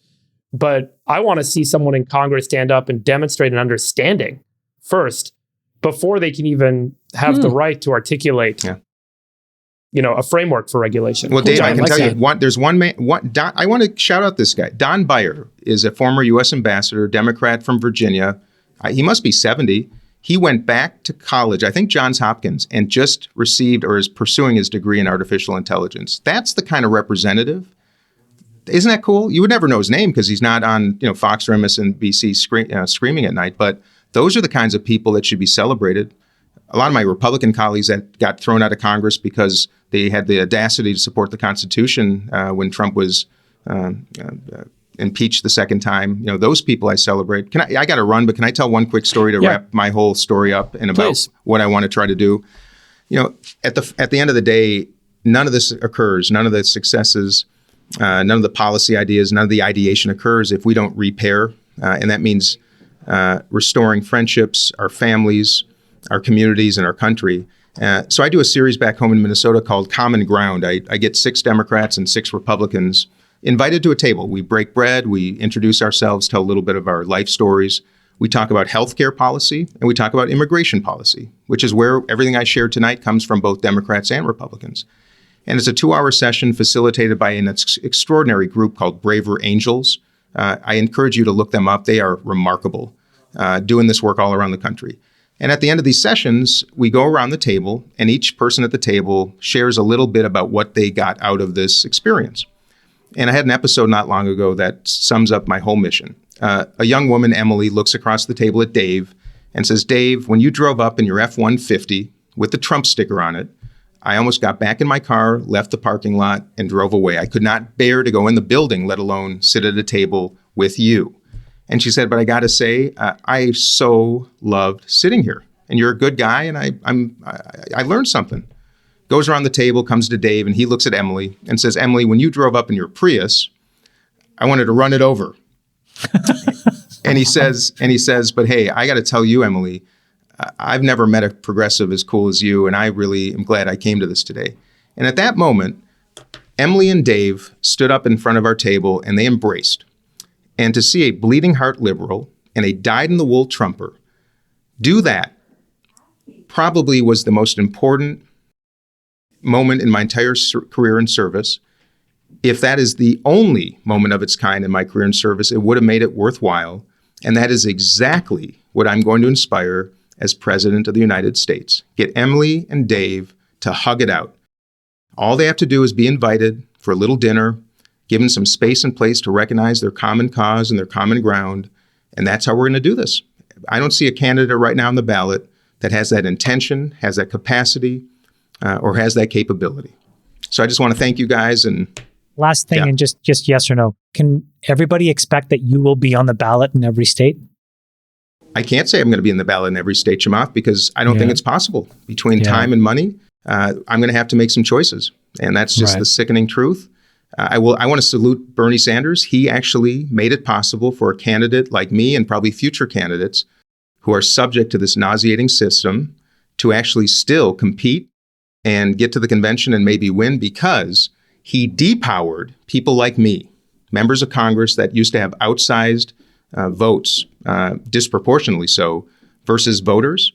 But I want to see someone in Congress stand up and demonstrate an understanding first before they can even have the right to articulate a framework for regulation. Well, Dave, I can tell you, there's one man. I want to shout out this guy. Don Beyer is a former U.S. ambassador, Democrat from Virginia. He must be 70. He went back to college, I think Johns Hopkins, and just received or is pursuing his degree in artificial intelligence. That's the kind of representative. Isn't that cool? You would never know his name because he's not on Fox or MSNBC screaming at night. But those are the kinds of people that should be celebrated. A lot of my Republican colleagues that got thrown out of Congress because they had the audacity to support the Constitution when Trump was impeached the second time. Those people I celebrate. I got to run, but can I tell one quick story to wrap my whole story up and about what I want to try to do? At the end of the day, none of this occurs. None of the successes, none of the policy ideas, none of the ideation occurs if we don't repair. And that means restoring friendships, our families, our communities, and our country. So I do a series back home in Minnesota called Common Ground. I get 6 Democrats and 6 Republicans invited to a table. We break bread, we introduce ourselves, tell a little bit of our life stories. We talk about healthcare policy, and we talk about immigration policy, which is where everything I shared tonight comes from both Democrats and Republicans. And it's a 2-hour session facilitated by an extraordinary group called Braver Angels. I encourage you to look them up. They are remarkable, doing this work all around the country. And at the end of these sessions, we go around the table, and each person at the table shares a little bit about what they got out of this experience. And I had an episode not long ago that sums up my whole mission. A young woman, Emily, looks across the table at Dave and says, Dave, when you drove up in your F-150 with the Trump sticker on it, I almost got back in my car, left the parking lot, and drove away. I could not bear to go in the building, let alone sit at a table with you. And she said, but I got to say, I so loved sitting here. And you're a good guy, and I learned something. Goes around the table, comes to Dave, and he looks at Emily and says, Emily, when you drove up in your Prius, I wanted to run it over. and he says, but hey, I got to tell you, Emily, I've never met a progressive as cool as you, and I really am glad I came to this today. And at that moment, Emily and Dave stood up in front of our table, and they embraced. And to see a bleeding heart liberal and a dyed-in-the-wool Trumper do that probably was the most important moment in my entire career in service. If that is the only moment of its kind in my career in service, it would have made it worthwhile. And that is exactly what I'm going to inspire as President of the United States. Get Emily and Dave to hug it out. All they have to do is be invited for a little dinner, given some space and place to recognize their common cause and their common ground. And that's how we're going to do this. I don't see a candidate right now on the ballot that has that intention, has that capacity, or has that capability. So I just want to thank you guys. And last thing, and just yes or no. Can everybody expect that you will be on the ballot in every state? I can't say I'm going to be in the ballot in every state, Chamath, because I don't think it's possible. Between time and money, I'm going to have to make some choices. And that's just the sickening truth. I want to salute Bernie Sanders. He actually made it possible for a candidate like me and probably future candidates who are subject to this nauseating system to actually still compete and get to the convention and maybe win, because he depowered people like me, members of Congress that used to have outsized votes, disproportionately so, versus voters.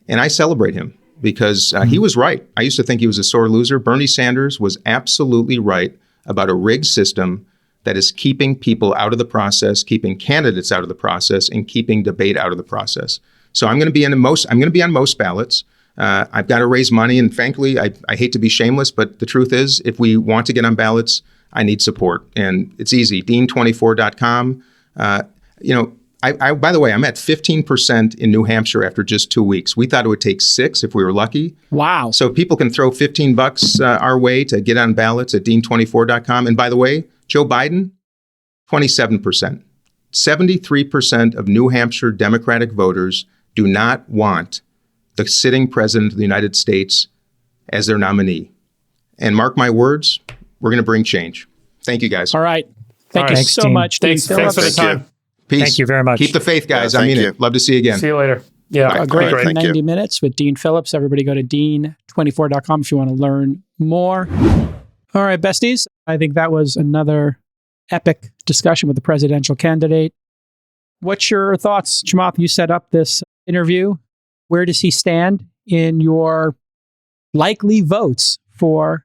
And I celebrate him because he was right. I used to think he was a sore loser. Bernie Sanders was absolutely right about a rigged system that is keeping people out of the process, keeping candidates out of the process, and keeping debate out of the process. So I'm going to be on most ballots. I've got to raise money, and frankly, I hate to be shameless, but the truth is, if we want to get on ballots, I need support, and it's easy. Dean24.com. By the way, I'm at 15% in New Hampshire after just 2 weeks. We thought it would take 6 if we were lucky. Wow! So people can throw $15 our way to get on ballots at Dean24.com. And by the way, Joe Biden, 27%. 73% of New Hampshire Democratic voters do not want the sitting president of the United States as their nominee. And mark my words, we're going to bring change. Thank you, guys. All right. Thank you Thanks, so Dean. much, Dean Thanks for the Phillips. time. Peace. Thank you very much. Keep the faith, guys. Yeah, I mean thank it. Love to see you again. See you later. Yeah, A great Thank you. 90 minutes with Dean Phillips. Everybody go to dean24.com if you want to learn more. All right, besties. I think that was another epic discussion with the presidential candidate. What's your thoughts? Chamath, you set up this interview. Where does he stand in your likely votes for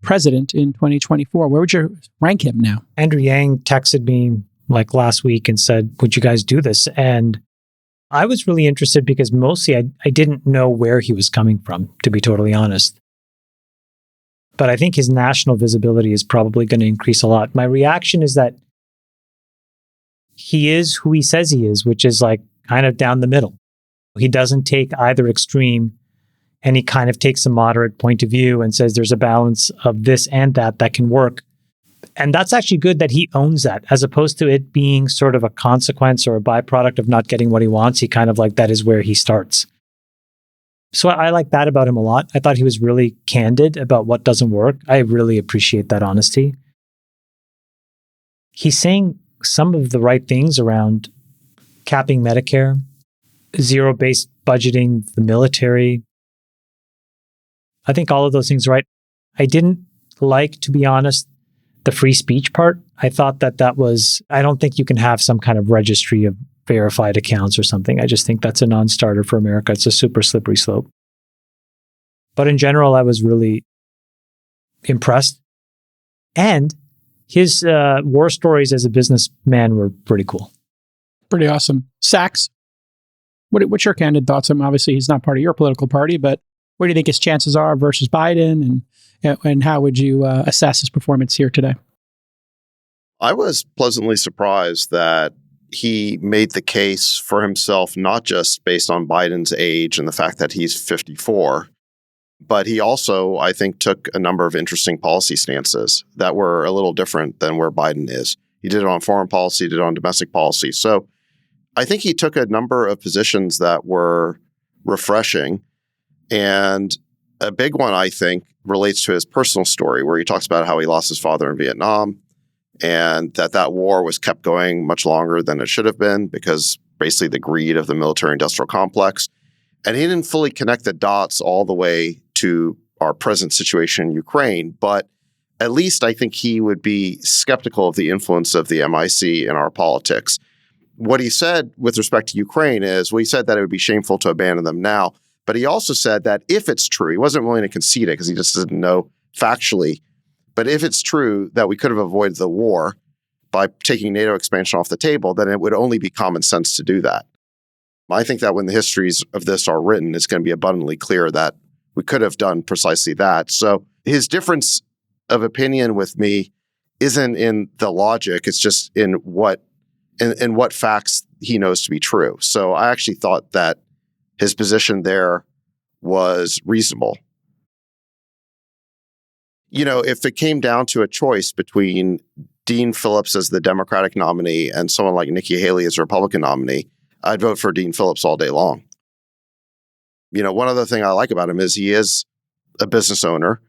president in 2024? Where would you rank him now? Andrew Yang texted me like last week and said, would you guys do this? And I was really interested because mostly I didn't know where he was coming from, to be totally honest. But I think his national visibility is probably going to increase a lot. My reaction is that he is who he says he is, which is like kind of down the middle. He doesn't take either extreme, and he kind of takes a moderate point of view and says there's a balance of this and that can work. And that's actually good that he owns that, as opposed to it being sort of a consequence or a byproduct of not getting what he wants. He kind of like, that is where he starts. So I like that about him a lot. I thought he was really candid about what doesn't work. I really appreciate that honesty. He's saying some of the right things around capping Medicare, zero-based budgeting, the military. I think all of those things are right. I didn't like, to be honest, the free speech part. I thought that was, I don't think you can have some kind of registry of verified accounts or something. I just think that's a non-starter for America. It's a super slippery slope. But in general, I was really impressed. And his war stories as a businessman were pretty cool. Pretty awesome. Sachs, what's your candid thoughts on him? Obviously, he's not part of your political party, but where do you think his chances are versus Biden? And how would you assess his performance here today? I was pleasantly surprised that he made the case for himself, not just based on Biden's age and the fact that he's 54, but he also, I think, took a number of interesting policy stances that were a little different than where Biden is. He did it on foreign policy, did it on domestic policy. So I think he took a number of positions that were refreshing. And a big one, I think, relates to his personal story, where he talks about how he lost his father in Vietnam and that war was kept going much longer than it should have been because basically the greed of the military-industrial complex. And he didn't fully connect the dots all the way to our present situation in Ukraine, but at least I think he would be skeptical of the influence of the MIC in our politics. What he said with respect to Ukraine is, well, he said that it would be shameful to abandon them now. But he also said that if it's true, he wasn't willing to concede it because he just didn't know factually. But if it's true that we could have avoided the war by taking NATO expansion off the table, then it would only be common sense to do that. I think that when the histories of this are written, it's going to be abundantly clear that we could have done precisely that. So his difference of opinion with me isn't in the logic, it's just in what facts he knows to be true. So I actually thought that his position there was reasonable. You know, if it came down to a choice between Dean Phillips as the Democratic nominee and someone like Nikki Haley as a Republican nominee, I'd vote for Dean Phillips all day long. You know, one other thing I like about him is he is a business owner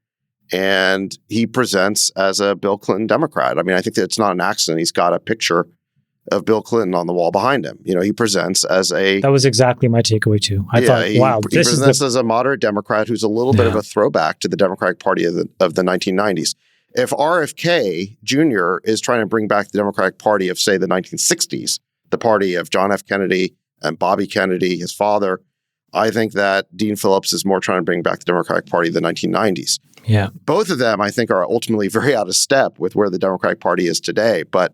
and he presents as a Bill Clinton Democrat. I mean, I think that it's not an accident. He's got a picture of Bill Clinton on the wall behind him. You know, he presents as a... That was exactly my takeaway too. I thought, wow, he presents as a moderate Democrat who's a little bit of a throwback to the Democratic Party of the 1990s. If RFK Jr. is trying to bring back the Democratic Party of, say, the 1960s, the party of John F. Kennedy and Bobby Kennedy, his father, I think that Dean Phillips is more trying to bring back the Democratic Party of the 1990s. Yeah. Both of them, I think, are ultimately very out of step with where the Democratic Party is today, but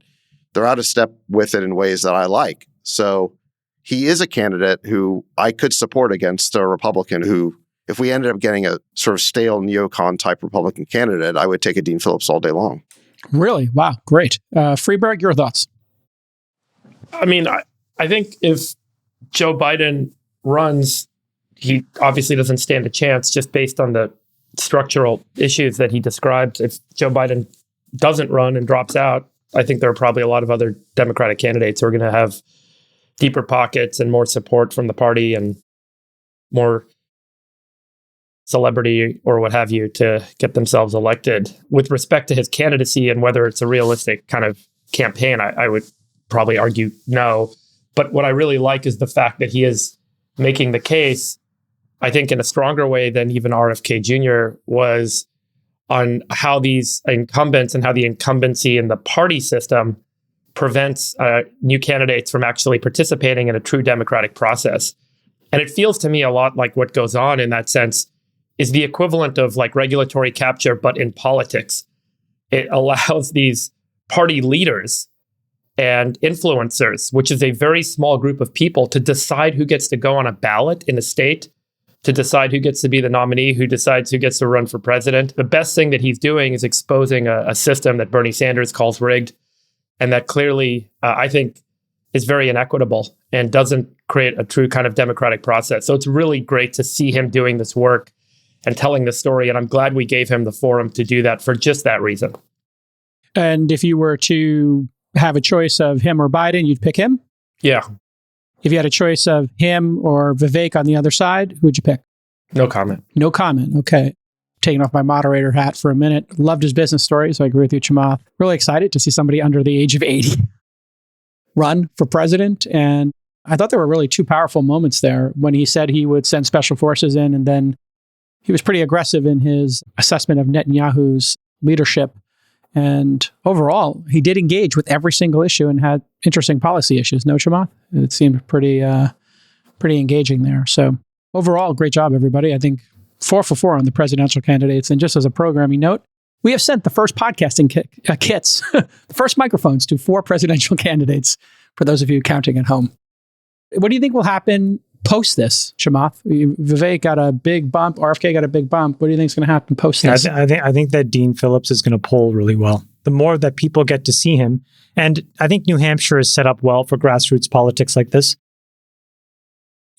they're out of step with it in ways that I like. So he is a candidate who I could support against a Republican who, if we ended up getting a sort of stale neocon type Republican candidate, I would take a Dean Phillips all day long. Really? Wow. Great. Freeberg, your thoughts? I mean, I think if Joe Biden runs, he obviously doesn't stand a chance just based on the structural issues that he described. If Joe Biden doesn't run and drops out, I think there are probably a lot of other Democratic candidates who are going to have deeper pockets and more support from the party and more celebrity or what have you to get themselves elected. With respect to his candidacy and whether it's a realistic kind of campaign, I would probably argue no. But what I really like is the fact that he is making the case, I think in a stronger way than even RFK Jr. was, on how these incumbents and how the incumbency in the party system prevents new candidates from actually participating in a true democratic process. And it feels to me a lot like what goes on in that sense is the equivalent of like regulatory capture, but in politics. It allows these party leaders and influencers, which is a very small group of people, to decide who gets to go on a ballot in a state, to decide who gets to be the nominee, who decides who gets to run for president. The best thing that he's doing is exposing a system that Bernie Sanders calls rigged, and that clearly, I think, is very inequitable and doesn't create a true kind of democratic process. So it's really great to see him doing this work and telling the story. And I'm glad we gave him the forum to do that for just that reason. And if you were to have a choice of him or Biden, you'd pick him? Yeah. If you had a choice of him or Vivek on the other side, who'd you pick? No comment. No comment. Okay. Taking off my moderator hat for a minute. Loved his business story, so I agree with you, Chamath. Really excited to see somebody under the age of 80 run for president. And I thought there were really two powerful moments there when he said he would send special forces in, and then he was pretty aggressive in his assessment of Netanyahu's leadership. And overall, he did engage with every single issue and had interesting policy issues. No, Chamath? It seemed pretty engaging there. So overall, great job, everybody. I think 4 for 4 on the presidential candidates. And just as a programming note, we have sent the first podcasting kits, the first microphones to 4 presidential candidates, for those of you counting at home. What do you think will happen post this, Chamath? Vivek got a big bump. RFK got a big bump. What do you think is going to happen post this? I think that Dean Phillips is going to poll really well. The more that people get to see him, and I think New Hampshire is set up well for grassroots politics like this,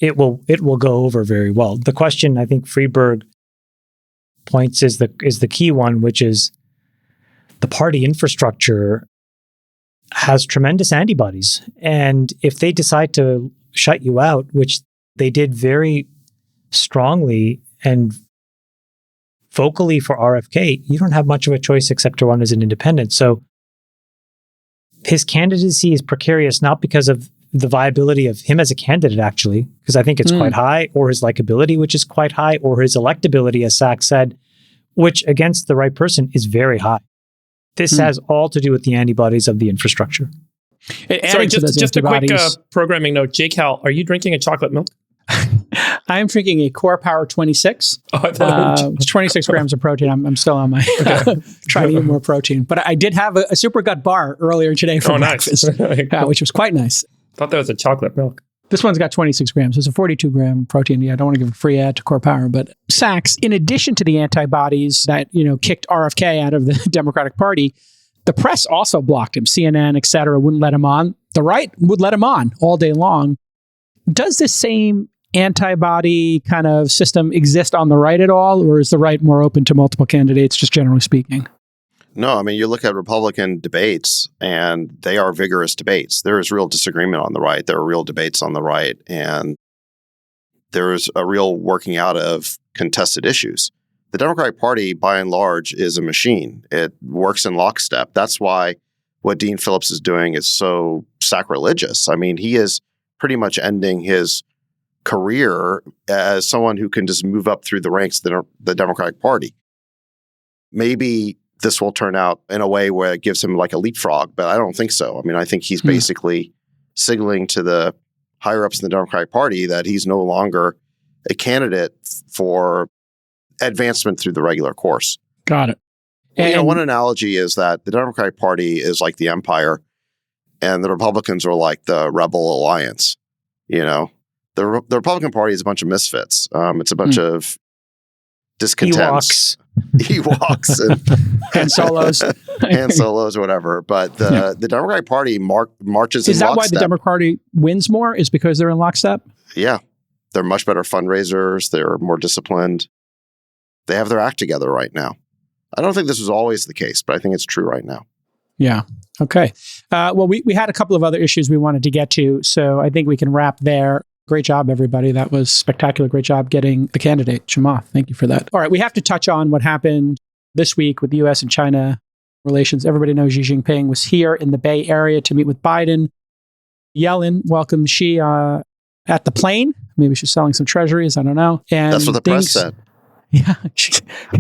it will go over very well. The question I think Freeberg points is the key one, which is the party infrastructure has tremendous antibodies, and if they decide to shut you out, which they did very strongly and vocally for RFK, you don't have much of a choice except to run as an independent. So his candidacy is precarious, not because of the viability of him as a candidate, actually, because I think it's quite high, or his likability, which is quite high, or his electability, as Sachs said, which against the right person is very high. This has all to do with the antibodies of the infrastructure. Sorry, just a quick programming note. Jake Hal, are you drinking a chocolate milk? I am drinking a Core Power 26. It's 26 grams of protein. I'm still on my trying to eat more protein. But I did have a Super Gut bar earlier today for breakfast, which was quite nice. Thought that was a chocolate milk. This one's got 26 grams. It's a 42 gram protein. Yeah, I don't want to give a free ad to Core Power. But Sachs, in addition to the antibodies that kicked RFK out of the Democratic Party, the press also blocked him. CNN, et cetera, wouldn't let him on. The right would let him on all day long. Does this same antibody kind of system exist on the right at all, or is the right more open to multiple candidates, just generally speaking? No, I mean, you look at Republican debates, and they are vigorous debates. There is real disagreement on the right. There are real debates on the right, and there is a real working out of contested issues. The Democratic Party, by and large, is a machine. It works in lockstep. That's why what Dean Phillips is doing is so sacrilegious. I mean, he is pretty much ending his career as someone who can just move up through the ranks of the Democratic Party. Maybe this will turn out in a way where it gives him like a leapfrog, but I don't think so. I mean, I think he's basically signaling to the higher-ups in the Democratic Party that he's no longer a candidate for advancement through the regular course. Got it. And one analogy is that the Democratic Party is like the empire, and the Republicans are like the rebel alliance. The Republican Party is a bunch of misfits. It's a bunch of discontents. Ewoks and Han Solos. Han Solos or whatever. But the Democratic Party marches in lockstep. Is that why the Democratic Party wins more? Is because they're in lockstep? Yeah. They're much better fundraisers. They're more disciplined. They have their act together right now. I don't think this was always the case, but I think it's true right now. Yeah. Okay. Well, we had a couple of other issues we wanted to get to, so I think we can wrap there. Great job, everybody. That was spectacular. Great job getting the candidate, Chamath. Thank you for that. All right, we have to touch on what happened this week with the U.S. and China relations. Everybody knows Xi Jinping was here in the Bay Area to meet with Biden. Yellen welcomed Xi at the plane. Maybe she's selling some treasuries. I don't know. And that's what the press said. Yeah.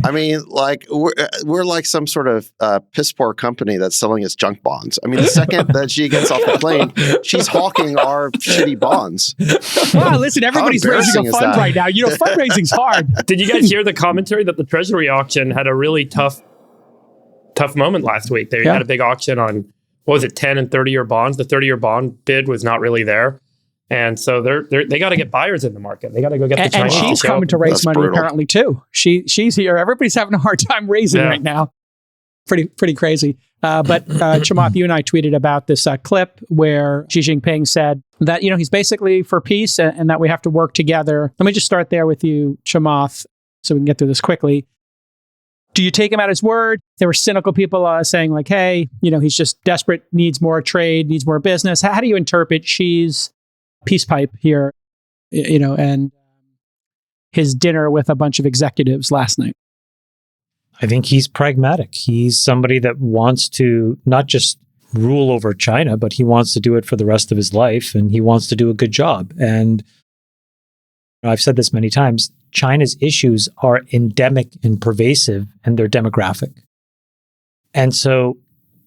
I mean, like we're like some sort of piss poor company that's selling its junk bonds. I mean, the second that she gets off the plane, she's hawking our shitty bonds. Wow, listen, everybody's raising a fund right now. You know, fundraising's hard. Did you guys hear the commentary that the Treasury auction had a really tough moment last week? They had a big auction on, what was it, 10 and 30-year bonds. The 30-year bond bid was not really there. And so they got to get buyers in the market. They got to go get the Chinese. And she's coming to raise money apparently too. She's here. Everybody's having a hard time raising right now. Pretty crazy. But Chamath, you and I tweeted about this clip where Xi Jinping said that, you know, he's basically for peace and that we have to work together. Let me just start there with you, Chamath, so we can get through this quickly. Do you take him at his word? There were cynical people saying like, hey, you know, he's just desperate, needs more trade, needs more business. How do you interpret Xi's peace pipe here, you know, and his dinner with a bunch of executives last night? I think he's pragmatic. He's somebody that wants to not just rule over China, but he wants to do it for the rest of his life, and he wants to do a good job. And I've said this many times, China's issues are endemic and pervasive, and they're demographic. And so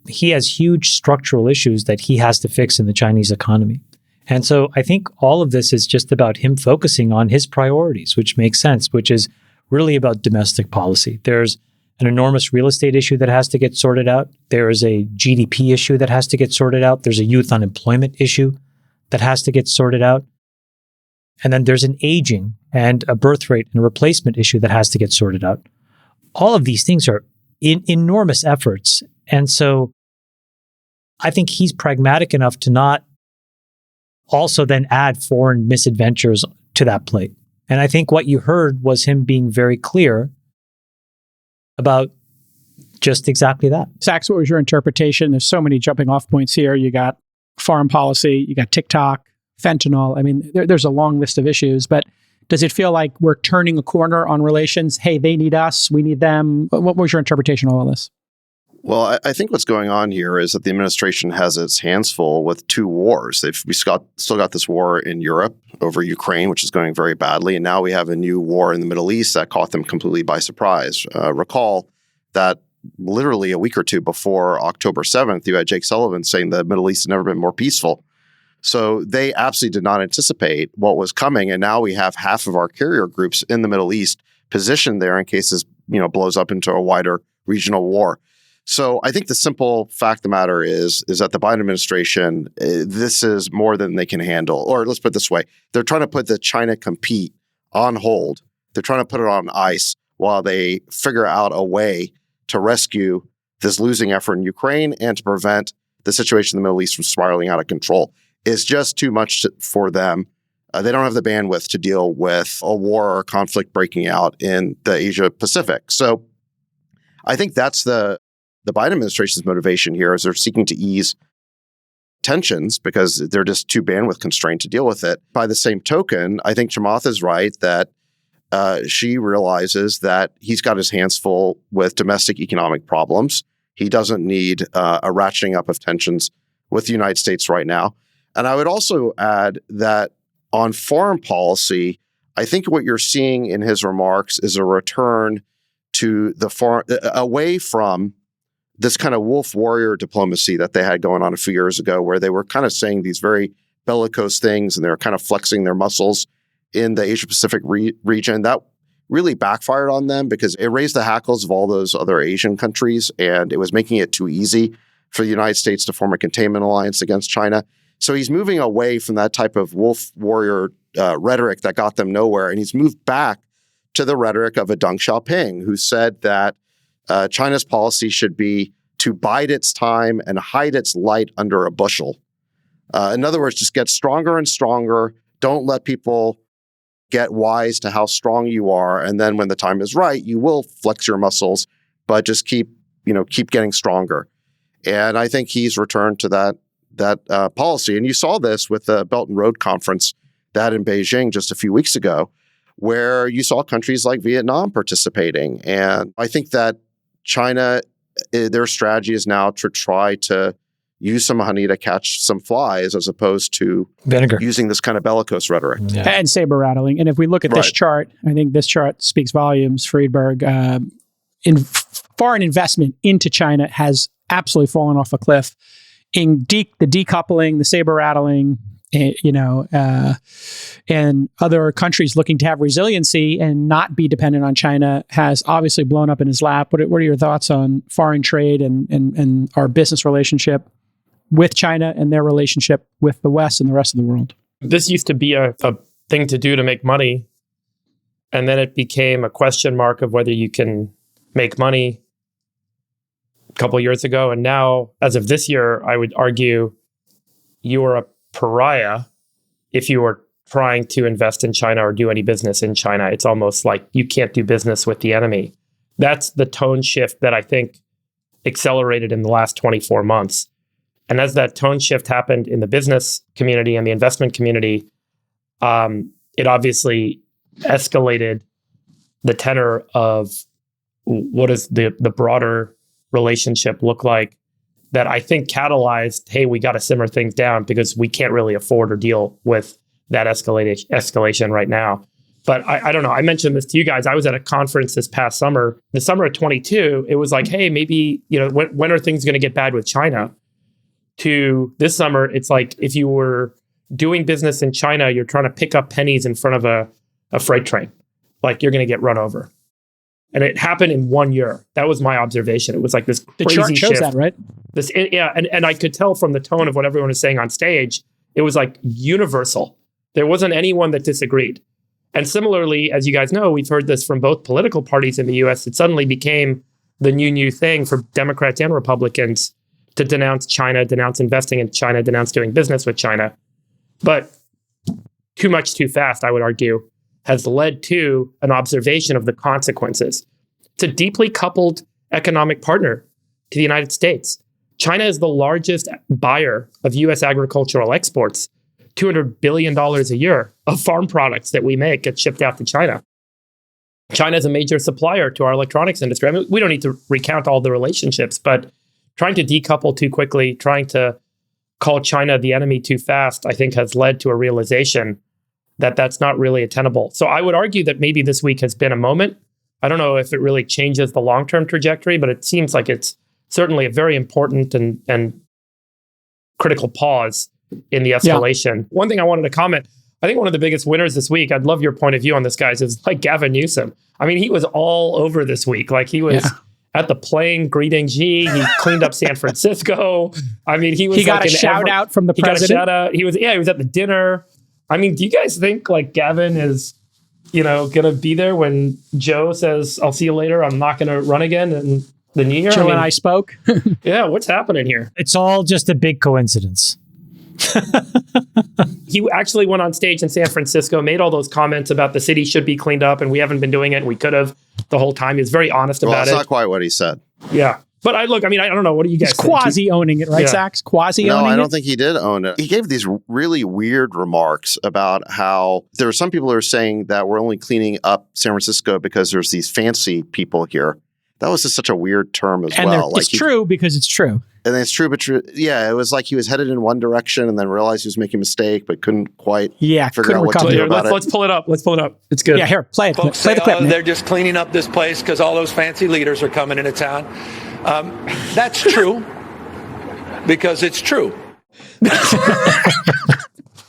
he has huge structural issues that he has to fix in the Chinese economy. And so I think all of this is just about him focusing on his priorities, which makes sense, which is really about domestic policy. There's an enormous real estate issue that has to get sorted out. There is a GDP issue that has to get sorted out. There's a youth unemployment issue that has to get sorted out. And then there's an aging and a birth rate and a replacement issue that has to get sorted out. All of these things are enormous efforts. And so I think he's pragmatic enough to not also then add foreign misadventures to that plate. And I think what you heard was him being very clear about just exactly that. Sachs, what was your interpretation? There's so many jumping off points here. You got foreign policy, you got TikTok, fentanyl. I mean, there's a long list of issues, but does it feel like we're turning a corner on relations? Hey, they need us, we need them. What was your interpretation of all this? Well, I think what's going on here is that the administration has its hands full with two wars. We still got this war in Europe over Ukraine, which is going very badly. And now we have a new war in the Middle East that caught them completely by surprise. Recall that literally a week or two before October 7th, you had Jake Sullivan saying the Middle East has never been more peaceful. So they absolutely did not anticipate what was coming. And now we have half of our carrier groups in the Middle East positioned there in case this, blows up into a wider regional war. So I think the simple fact of the matter is that the Biden administration, this is more than they can handle. Or let's put it this way. They're trying to put the China compete on hold. They're trying to put it on ice while they figure out a way to rescue this losing effort in Ukraine and to prevent the situation in the Middle East from spiraling out of control. It's just too much for them. They don't have the bandwidth to deal with a war or conflict breaking out in the Asia Pacific. So I think that's the Biden administration's motivation here is they're seeking to ease tensions because they're just too bandwidth constrained to deal with it. By the same token, I think Chamath is right that she realizes that he's got his hands full with domestic economic problems. He doesn't need a ratcheting up of tensions with the United States right now. And I would also add that on foreign policy, I think what you're seeing in his remarks is a return to away from this kind of wolf warrior diplomacy that they had going on a few years ago, where they were kind of saying these very bellicose things and they were kind of flexing their muscles in the Asia Pacific region. That really backfired on them because it raised the hackles of all those other Asian countries, and it was making it too easy for the United States to form a containment alliance against China. So he's moving away from that type of wolf warrior rhetoric that got them nowhere, and he's moved back to the rhetoric of a Deng Xiaoping, who said that China's policy should be to bide its time and hide its light under a bushel. In other words, just get stronger and stronger. Don't let people get wise to how strong you are. And then when the time is right, you will flex your muscles, but just keep getting stronger. And I think he's returned to that policy. And you saw this with the Belt and Road Conference that in Beijing just a few weeks ago, where you saw countries like Vietnam participating. And I think that China, their strategy is now to try to use some honey to catch some flies as opposed to vinegar, using this kind of bellicose rhetoric. Yeah. And saber rattling. And if we look at this chart, I think this chart speaks volumes. Friedberg, foreign investment into China has absolutely fallen off a cliff. In the decoupling, the saber rattling, and other countries looking to have resiliency and not be dependent on China has obviously blown up in his lap. What are your thoughts on foreign trade and our business relationship with China and their relationship with the West and the rest of the world? This used to be a thing to do to make money. And then it became a question mark of whether you can make money a couple of years ago. And now, as of this year, I would argue you are a pariah if you are trying to invest in China or do any business in China. It's almost like you can't do business with the enemy. That's the tone shift that I think accelerated in the last 24 months. And as that tone shift happened in the business community and the investment community, it obviously escalated the tenor of what does the broader relationship look like, that I think catalyzed, hey, we got to simmer things down because we can't really afford or deal with that escalation right now. But I don't know. I mentioned this to you guys. I was at a conference this past summer, the summer of 22. It was like, hey, maybe, when are things going to get bad with China? To this summer, it's like if you were doing business in China, you're trying to pick up pennies in front of a freight train. Like you're going to get run over. And it happened in 1 year. That was my observation. It was like this crazy shift. The chart shows that, right? And I could tell from the tone of what everyone was saying on stage, it was like universal. There wasn't anyone that disagreed. And similarly, as you guys know, we've heard this from both political parties in the US. It suddenly became the new thing for Democrats and Republicans to denounce China, denounce investing in China, denounce doing business with China. But too much too fast, I would argue, has led to an observation of the consequences. It's a deeply coupled economic partner to the United States. China is the largest buyer of U.S. agricultural exports. $200 billion a year of farm products that we make get shipped out to China. China is a major supplier to our electronics industry. I mean, we don't need to recount all the relationships, but trying to decouple too quickly, trying to call China the enemy too fast, I think has led to a realization that that's not really attainable. So I would argue that maybe this week has been a moment. I don't know if it really changes the long-term trajectory, but it seems like it's certainly a very important and critical pause in the escalation. Yeah. One thing I wanted to comment, I think one of the biggest winners this week, I'd love your point of view on this, guys, is like Gavin Newsom. I mean, he was all over this week. Like he was at the plane greeting Xi. He cleaned up San Francisco. I mean, he got a shout out from the president. He got a shout out. He was at the dinner. I mean, do you guys think like Gavin is, going to be there when Joe says, I'll see you later, I'm not going to run again in the new year? Joe and I spoke. Yeah, what's happening here? It's all just a big coincidence. He actually went on stage in San Francisco, made all those comments about the city should be cleaned up and we haven't been doing it and we could have the whole time. He was very honest about it. Well, that's not quite what he said. Yeah. But I don't know. What do you guys think? He's quasi-owning it, right, Sachs? Quasi-owning it? No, I don't think he did own it. He gave these really weird remarks about how there are some people who are saying that we're only cleaning up San Francisco because there's these fancy people here. That was just such a weird term as well. It's true because it's true. And it's true, but true. Yeah, it was like he was headed in one direction and then realized he was making a mistake, but couldn't quite figure out what to do about it. Let's pull it up. It's good. Yeah, here, play it. Folks play the clip. They're just cleaning up this place because all those fancy leaders are coming into town. That's true because it's true.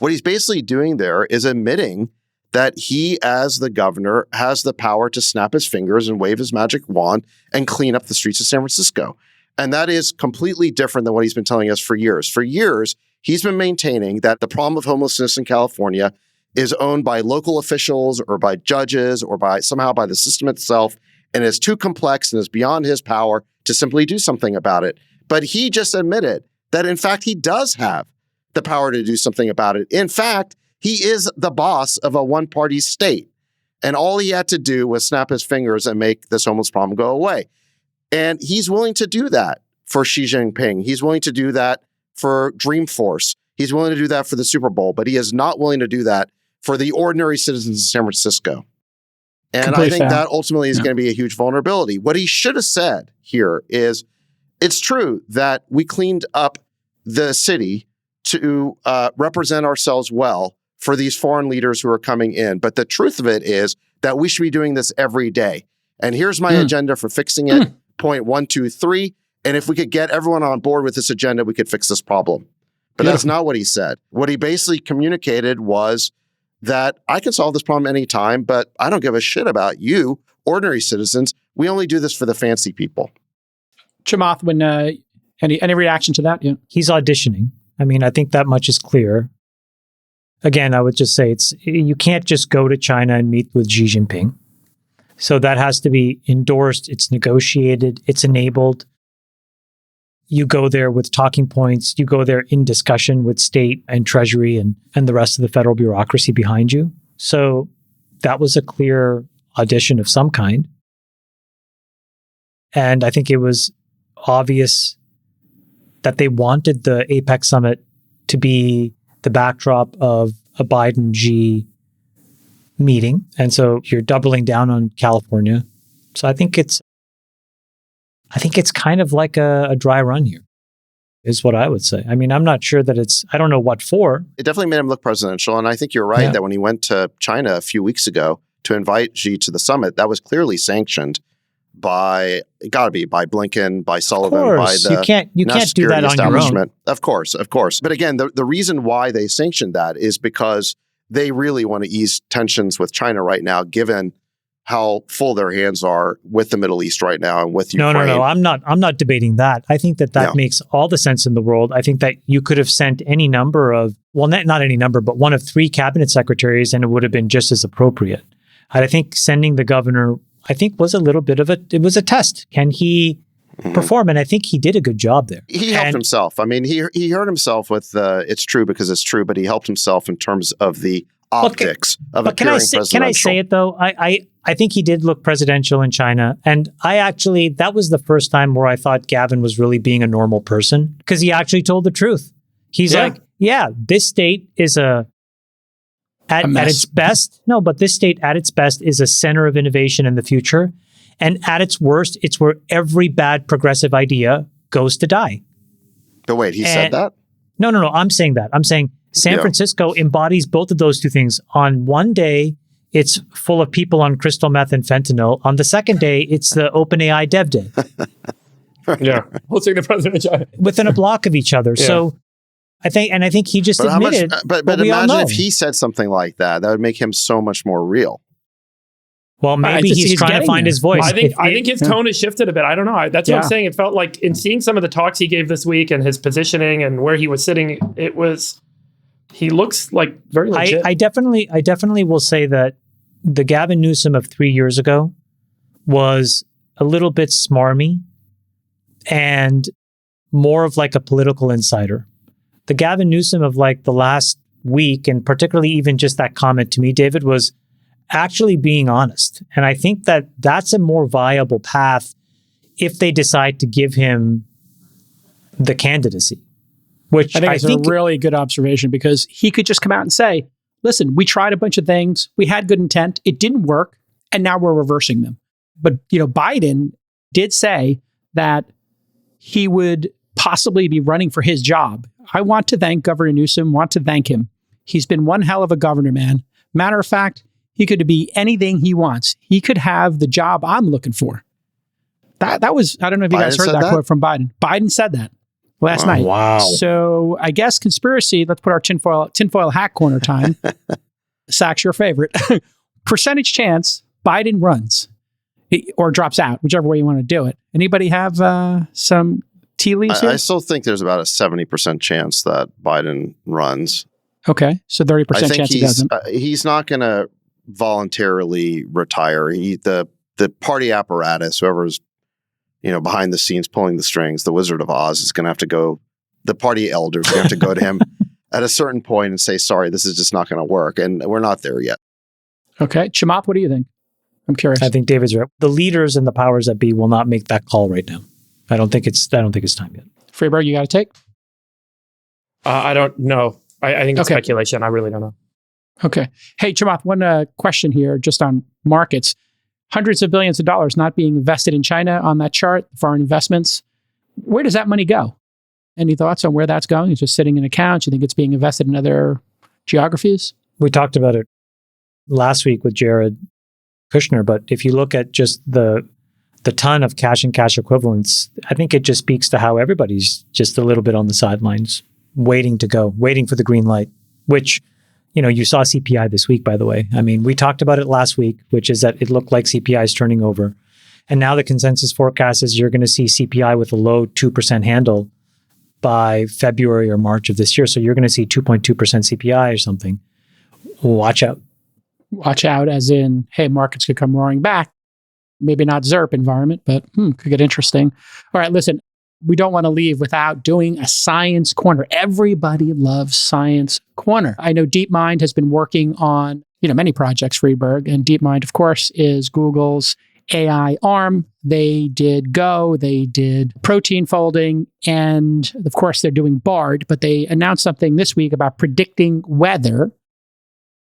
What he's basically doing there is admitting that he, as the governor, has the power to snap his fingers and wave his magic wand and clean up the streets of San Francisco. And that is completely different than what he's been telling us for years. For years, he's been maintaining that the problem of homelessness in California is owned by local officials or by judges or somehow by the system itself, and is too complex and is beyond his power to simply do something about it. But he just admitted that, in fact, he does have the power to do something about it. In fact, he is the boss of a one-party state. And all he had to do was snap his fingers and make this homeless problem go away. And he's willing to do that. for Xi Jinping. He's willing to do that for Dreamforce. He's willing to do that for the Super Bowl, but he is not willing to do that for the ordinary citizens of San Francisco. And I think that ultimately is going to be a huge vulnerability. What he should have said here is, it's true that we cleaned up the city to represent ourselves well for these foreign leaders who are coming in. But the truth of it is that we should be doing this every day. And here's my agenda for fixing it. Point 1, 2, 3. And if we could get everyone on board with this agenda, we could fix this problem. But that's not what he said. What he basically communicated was that I can solve this problem anytime, but I don't give a shit about you, ordinary citizens. We only do this for the fancy people. Chamath, when any reaction to that? Yeah, he's auditioning. I mean, I think that much is clear. Again, I would just say you can't just go to China and meet with Xi Jinping. So that has to be endorsed. It's negotiated. It's enabled. You go there with talking points. You go there in discussion with state and treasury and the rest of the federal bureaucracy behind you. So that was a clear audition of some kind. And I think it was obvious that they wanted the APEC summit to be the backdrop of a Biden-Xi meeting. And so you're doubling down on California. So I think it's kind of like a dry run here, is what I would say. I mean, I'm not sure that I don't know what for. It definitely made him look presidential. And I think you're right that when he went to China a few weeks ago to invite Xi to the summit, that was clearly sanctioned by Blinken, by Sullivan, by the you can't do that on your own. Of course. But again, the reason why they sanctioned that is because they really want to ease tensions with China right now, given how full their hands are with the Middle East right now and with Ukraine. No. I'm not debating that. I think that makes all the sense in the world. I think that you could have sent any number of, well, not any number, but one of 3 cabinet secretaries, and it would have been just as appropriate. I think sending the governor, I think, was a little bit of it was a test. Can he perform? And I think he did a good job there. He helped himself. I mean, he hurt himself with it's true because it's true, but he helped himself in terms of the optics of appearing presidential. Can I say it though? I think he did look presidential in China. And that was the first time where I thought Gavin was really being a normal person, because he actually told the truth. He's like, this state is at its best. No, but this state at its best is a center of innovation in the future. And at its worst, it's where every bad progressive idea goes to die. But wait, he said that? No. I'm saying that. I'm saying San Francisco embodies both of those two things. On one day, it's full of people on crystal meth and fentanyl. On the second day, it's the OpenAI Dev Day. Hosting the president within a block of each other. Yeah. So I think he just admitted. But imagine if he said something like that. That would make him so much more real. Well, maybe he's trying to find his voice. I think his tone has shifted a bit. I don't know. That's what I'm saying. It felt like in seeing some of the talks he gave this week and his positioning and where he was sitting, he looks like very legit. I definitely will say that the Gavin Newsom of 3 years ago was a little bit smarmy and more of like a political insider. The Gavin Newsom of like the last week, and particularly even just that comment to me, David, was actually being honest. And I think that that's a more viable path if they decide to give him the candidacy. Which I think is a really good observation, because he could just come out and say, listen, we tried a bunch of things. We had good intent. It didn't work. And now we're reversing them. But, Biden did say that he would possibly be running for his job. I want to thank Governor Newsom, want to thank him. He's been one hell of a governor, man. Matter of fact, he could be anything he wants. He could have the job I'm looking for. That was, I don't know if you guys heard that quote from Biden. Biden said that last night. Wow. So I guess conspiracy, let's put our tinfoil hat corner time. Sachs, your favorite. Percentage chance Biden runs or drops out, whichever way you want to do it. Anybody have some tea leaves here? I still think there's about a 70% chance that Biden runs. Okay. So 30% chance he doesn't. He's not going to voluntarily retire. The party apparatus, whoever's behind the scenes pulling the strings, the Wizard of Oz, is going to have to go. The party elders are going to have to go to him at a certain point and say, "Sorry, this is just not going to work," and we're not there yet. Okay, Chamath, what do you think? I'm curious. I think David's right. The leaders and the powers that be will not make that call right now. I don't think it's time yet. Freeberg, you got a take? I don't know. I think it's Okay. speculation. I really don't know. Okay. Hey, Chamath, one question here just on markets. Hundreds of billions of dollars not being invested in China on that chart, foreign investments. Where does that money go? Any thoughts on where that's going? It's just sitting in accounts. You think it's being invested in other geographies? We talked about it last week with Jared Kushner, but if you look at just the ton of cash and cash equivalents, I think it just speaks to how everybody's just a little bit on the sidelines, waiting for the green light, which, you saw CPI this week, by the way. I mean, we talked about it last week, which is that it looked like CPI is turning over. And now the consensus forecast is you're going to see CPI with a low 2% handle by February or March of this year. So you're going to see 2.2% CPI or something. Watch out. Watch out as in, hey, markets could come roaring back. Maybe not ZERP environment, but could get interesting. All right, listen, we don't want to leave without doing a science corner. Everybody loves science corner. I know DeepMind has been working on, many projects, Freeberg, and DeepMind, of course, is Google's AI arm. They did Go, they did protein folding, and of course, they're doing BARD, but they announced something this week about predicting weather.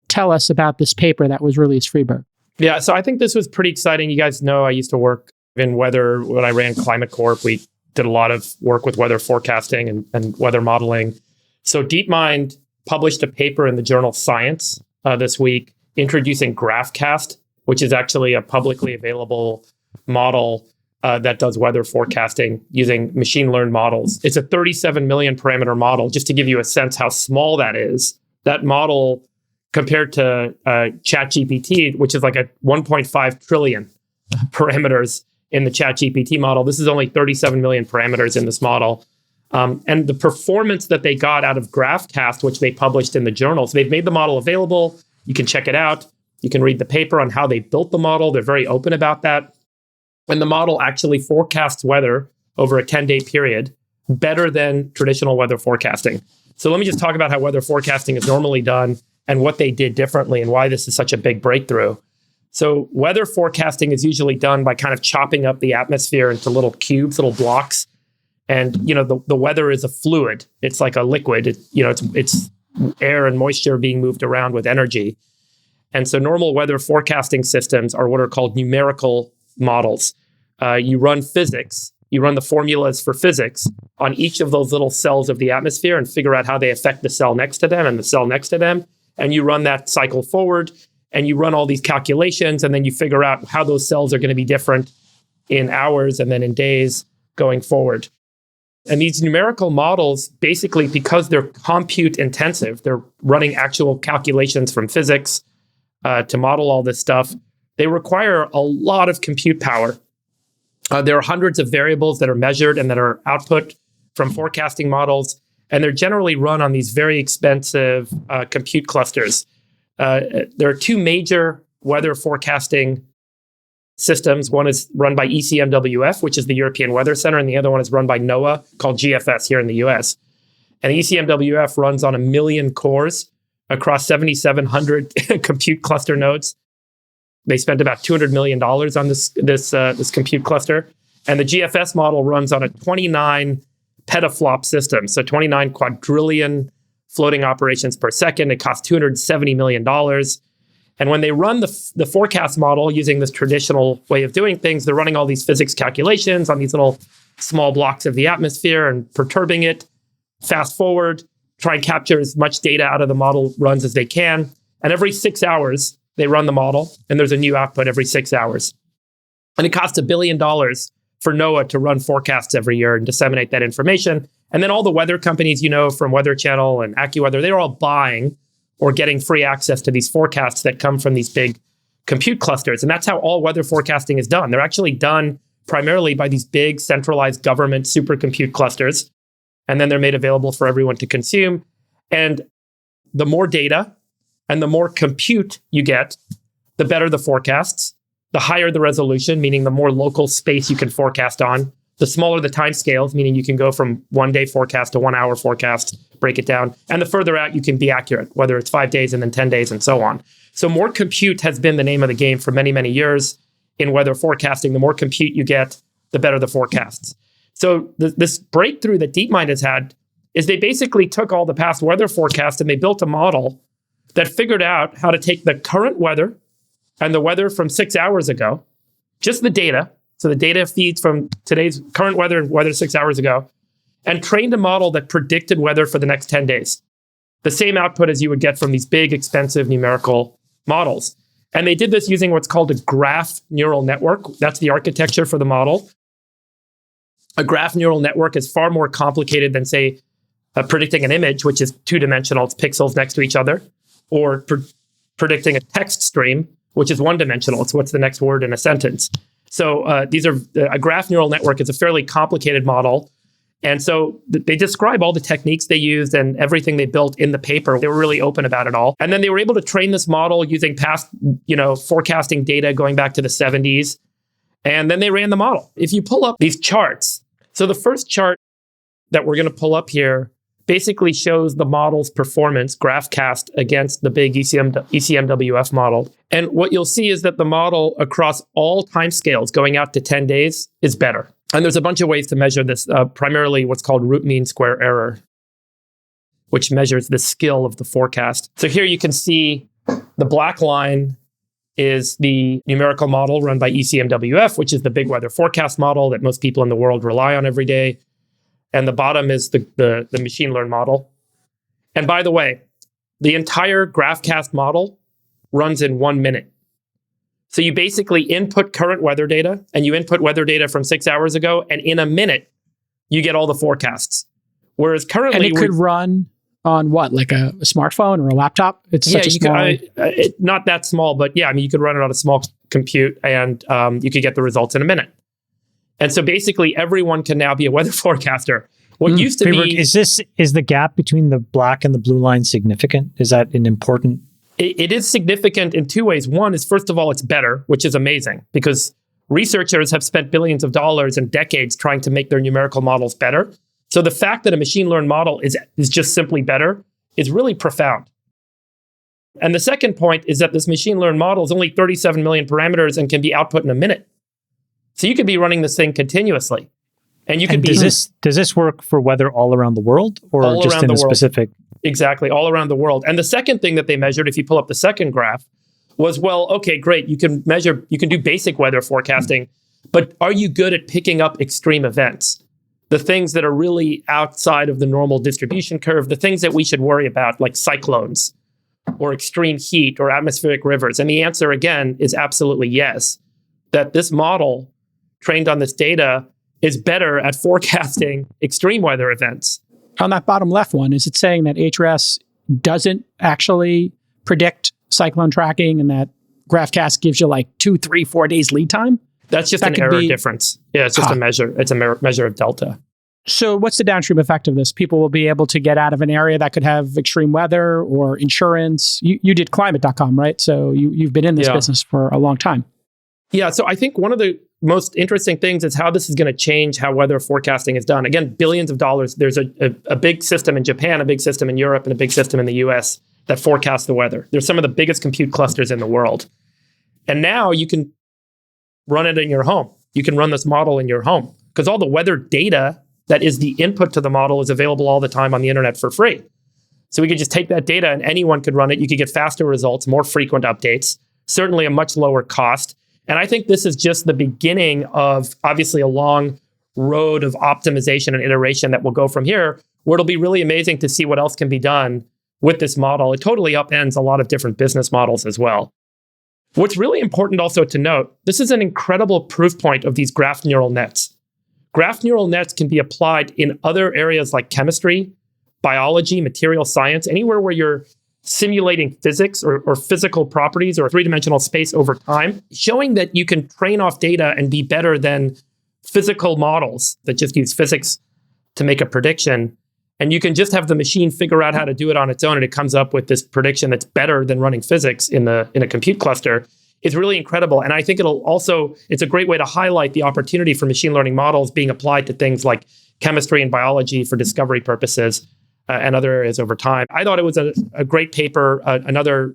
Tell us about this paper that was released, Freeberg. Yeah, so I think this was pretty exciting. You guys know I used to work in weather when I ran Climate Corp. We did a lot of work with weather forecasting and weather modeling. So DeepMind published a paper in the journal Science this week introducing GraphCast, which is actually a publicly available model that does weather forecasting using machine learned models. It's a 37 million parameter model. Just to give you a sense how small that is, that model compared to ChatGPT, which is like a 1.5 trillion parameters in the ChatGPT model. This is only 37 million parameters in this model. And the performance that they got out of GraphCast, which they published in the journals, they've made the model available. You can check it out. You can read the paper on how they built the model. They're very open about that. And the model actually forecasts weather over a 10-day period better than traditional weather forecasting. So let me just talk about how weather forecasting is normally done and what they did differently and why this is such a big breakthrough. So weather forecasting is usually done by kind of chopping up the atmosphere into little cubes, little blocks. And, the weather is a fluid. It's like a liquid. It's air and moisture being moved around with energy. And so normal weather forecasting systems are what are called numerical models. You run physics, you run the formulas for physics on each of those little cells of the atmosphere and figure out how they affect the cell next to them and the cell next to them. And you run that cycle forward and you run all these calculations and then you figure out how those cells are going to be different in hours and then in days going forward. And these numerical models, basically, because they're compute intensive, they're running actual calculations from physics to model all this stuff. They require a lot of compute power. There are hundreds of variables that are measured and that are output from forecasting models. And they're generally run on these very expensive compute clusters. There are two major weather forecasting systems. One is run by ECMWF, which is the European Weather Center, and the other one is run by NOAA, called GFS here in the US. And ECMWF runs on 1 million cores across 7,700 compute cluster nodes. They spent about $200 million on this compute cluster. And the GFS model runs on a 29 petaflop system, so 29 quadrillion floating operations per second. It costs $270 million. And when they run the forecast model using this traditional way of doing things, they're running all these physics calculations on these little small blocks of the atmosphere and perturbing it. Fast forward, try and capture as much data out of the model runs as they can. And every 6 hours, they run the model, and there's a new output every 6 hours. And it costs $1 billion for NOAA to run forecasts every year and disseminate that information. And then all the weather companies, from Weather Channel and AccuWeather, they're all buying or getting free access to these forecasts that come from these big compute clusters. And that's how all weather forecasting is done. They're actually done primarily by these big centralized government supercompute clusters. And then they're made available for everyone to consume. And the more data and the more compute you get, the better the forecasts, the higher the resolution, meaning the more local space you can forecast on, the smaller the time scales, meaning you can go from 1 day forecast to 1 hour forecast, break it down. And the further out you can be accurate, whether it's 5 days and then 10 days and so on. So more compute has been the name of the game for many, many years in weather forecasting. The more compute you get, the better the forecasts. So this breakthrough that DeepMind has had is they basically took all the past weather forecasts and they built a model that figured out how to take the current weather and the weather from 6 hours ago, just the data. So the data feeds from today's current weather and weather 6 hours ago, and trained a model that predicted weather for the next 10 days. The same output as you would get from these big, expensive numerical models. And they did this using what's called a graph neural network. That's the architecture for the model. A graph neural network is far more complicated than, say, predicting an image, which is two-dimensional, it's pixels next to each other, or predicting a text stream, which is one-dimensional, it's what's the next word in a sentence. So a graph neural network is a fairly complicated model. And so they describe all the techniques they used and everything they built in the paper. They were really open about it all. And then they were able to train this model using past, forecasting data going back to the 70s. And then they ran the model. If you pull up these charts, so the first chart that we're going to pull up here basically shows the model's performance, GraphCast, against the big ECMWF model. And what you'll see is that the model across all timescales going out to 10 days is better. And there's a bunch of ways to measure this, primarily what's called root mean square error, which measures the skill of the forecast. So here you can see the black line is the numerical model run by ECMWF, which is the big weather forecast model that most people in the world rely on every day. And the bottom is the machine learned model. And by the way, the entire GraphCast model runs in 1 minute. So you basically input current weather data and you input weather data from 6 hours ago, and in a minute, you get all the forecasts. Whereas currently— And it could run on what, like a smartphone or a laptop? It's such a small— not that small, but yeah, you could run it on a small compute and you could get the results in a minute. And so basically everyone can now be a weather forecaster. What used to be— Is the gap between the black and the blue line significant? Is that an important— It is significant in two ways. One is, first of all, it's better, which is amazing because researchers have spent billions of dollars and decades trying to make their numerical models better. So the fact that a machine learned model is just simply better is really profound. And the second point is that this machine learned model is only 37 million parameters and can be output in a minute. So you could be running this thing continuously. And you could does this work for weather all around the world or just in a specific? Exactly, all around the world. And the second thing that they measured, if you pull up the second graph, was, well, okay, great, you can do basic weather forecasting, but are you good at picking up extreme events? The things that are really outside of the normal distribution curve, the things that we should worry about, like cyclones or extreme heat or atmospheric rivers. And the answer, again, is absolutely yes, that this model trained on this data is better at forecasting extreme weather events. On that bottom left one, is it saying that HRS doesn't actually predict cyclone tracking and that GraphCast gives you like 2, 3, 4 days lead time? That's just an error difference. Yeah, it's just a measure. It's a measure of delta. So what's the downstream effect of this? People will be able to get out of an area that could have extreme weather or insurance. You did climate.com, right? So you've been in this business for a long time. Yeah, so I think one of the most interesting things is how this is going to change how weather forecasting is done. Again, billions of dollars. There's a big system in Japan, a big system in Europe, and a big system in the US that forecast the weather. There's some of the biggest compute clusters in the world. And now you can run it in your home. You can run this model in your home because all the weather data that is the input to the model is available all the time on the internet for free. So we could just take that data and anyone could run it. You could get faster results, more frequent updates, certainly a much lower cost. And I think this is just the beginning of obviously a long road of optimization and iteration that will go from here, where it'll be really amazing to see what else can be done with this model. It totally upends a lot of different business models as well. What's really important also to note, this is an incredible proof point of these graph neural nets. Graph neural nets can be applied in other areas like chemistry, biology, material science, anywhere where you're simulating physics or physical properties or three-dimensional space over time, showing that you can train off data and be better than physical models that just use physics to make a prediction. And you can just have the machine figure out how to do it on its own, and it comes up with this prediction that's better than running physics in a compute cluster. It's really incredible. And I think it's a great way to highlight the opportunity for machine learning models being applied to things like chemistry and biology for discovery purposes and other areas over time. I thought it was a great paper, another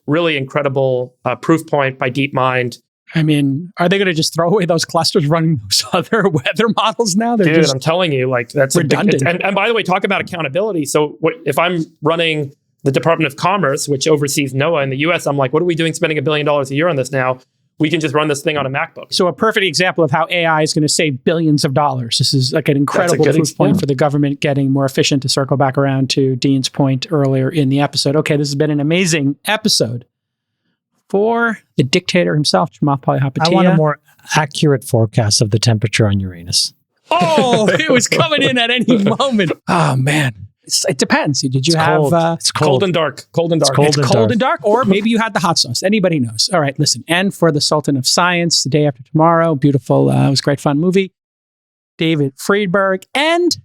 really incredible proof point by DeepMind. I mean, are they going to just throw away those clusters running those other weather models now? They're Dude, just I'm telling you, like that's redundant. And by the way, talk about accountability. So if I'm running the Department of Commerce, which oversees NOAA in the US, I'm like, what are we doing spending $1 billion a year on this now? We can just run this thing on a MacBook. So a perfect example of how AI is going to save billions of dollars. This is like an incredible proof point for the government getting more efficient, to circle back around to Dean's point earlier in the episode. Okay, this has been an amazing episode for the dictator himself, Chamath Palihapitiya. I want a more accurate forecast of the temperature on Uranus. Oh, it was coming in at any moment. Oh, man. It depends. Did you have... it's cold and dark. Cold and dark. It's cold and dark, or maybe you had the hot sauce. Anybody knows. All right, listen. And for the Sultan of Science, The Day After Tomorrow, beautiful, it was a great fun movie. David Friedberg and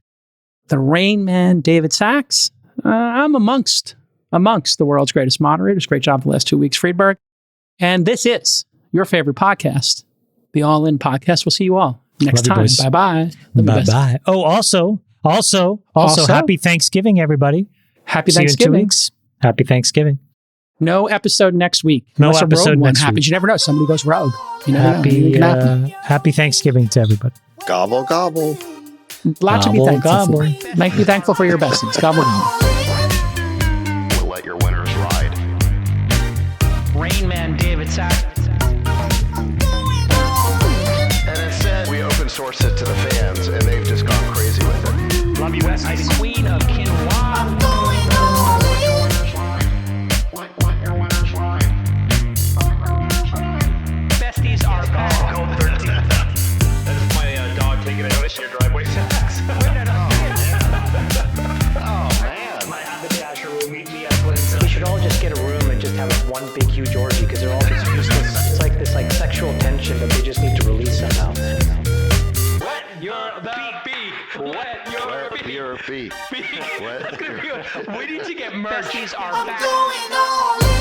the Rain Man, David Sachs. I'm amongst the world's greatest moderators. Great job the last 2 weeks, Friedberg. And this is your favorite podcast, the All In Podcast. We'll see you all next time. Bye-bye. Bye-bye. Oh, also, happy Thanksgiving, everybody. Happy See Thanksgiving. You in 2 weeks. Happy Thanksgiving. No episode next week. No Unless episode a rogue one next happens. week. You never know. Somebody goes rogue. You never know. Happy Thanksgiving to everybody. Gobble, gobble. Lot to be Gobble, thankful gobble. for. Be thankful for your besties. Gobble, gobble. We'll let your winners ride. Rain Man David Sachs. And instead, we open source it to the fans, and they've just gone crazy with it. Love you, Besties. Queen of Quinoa. Besties are gone. Go 13. That's my dog taking a notice in your driveway. We should all just get a room and just have one big huge orgy because they're all just useless. It's like this sexual tension that they just need to release somehow. Wet your beak. Wet your beak. We need to get merch. Besties are back. Going all in.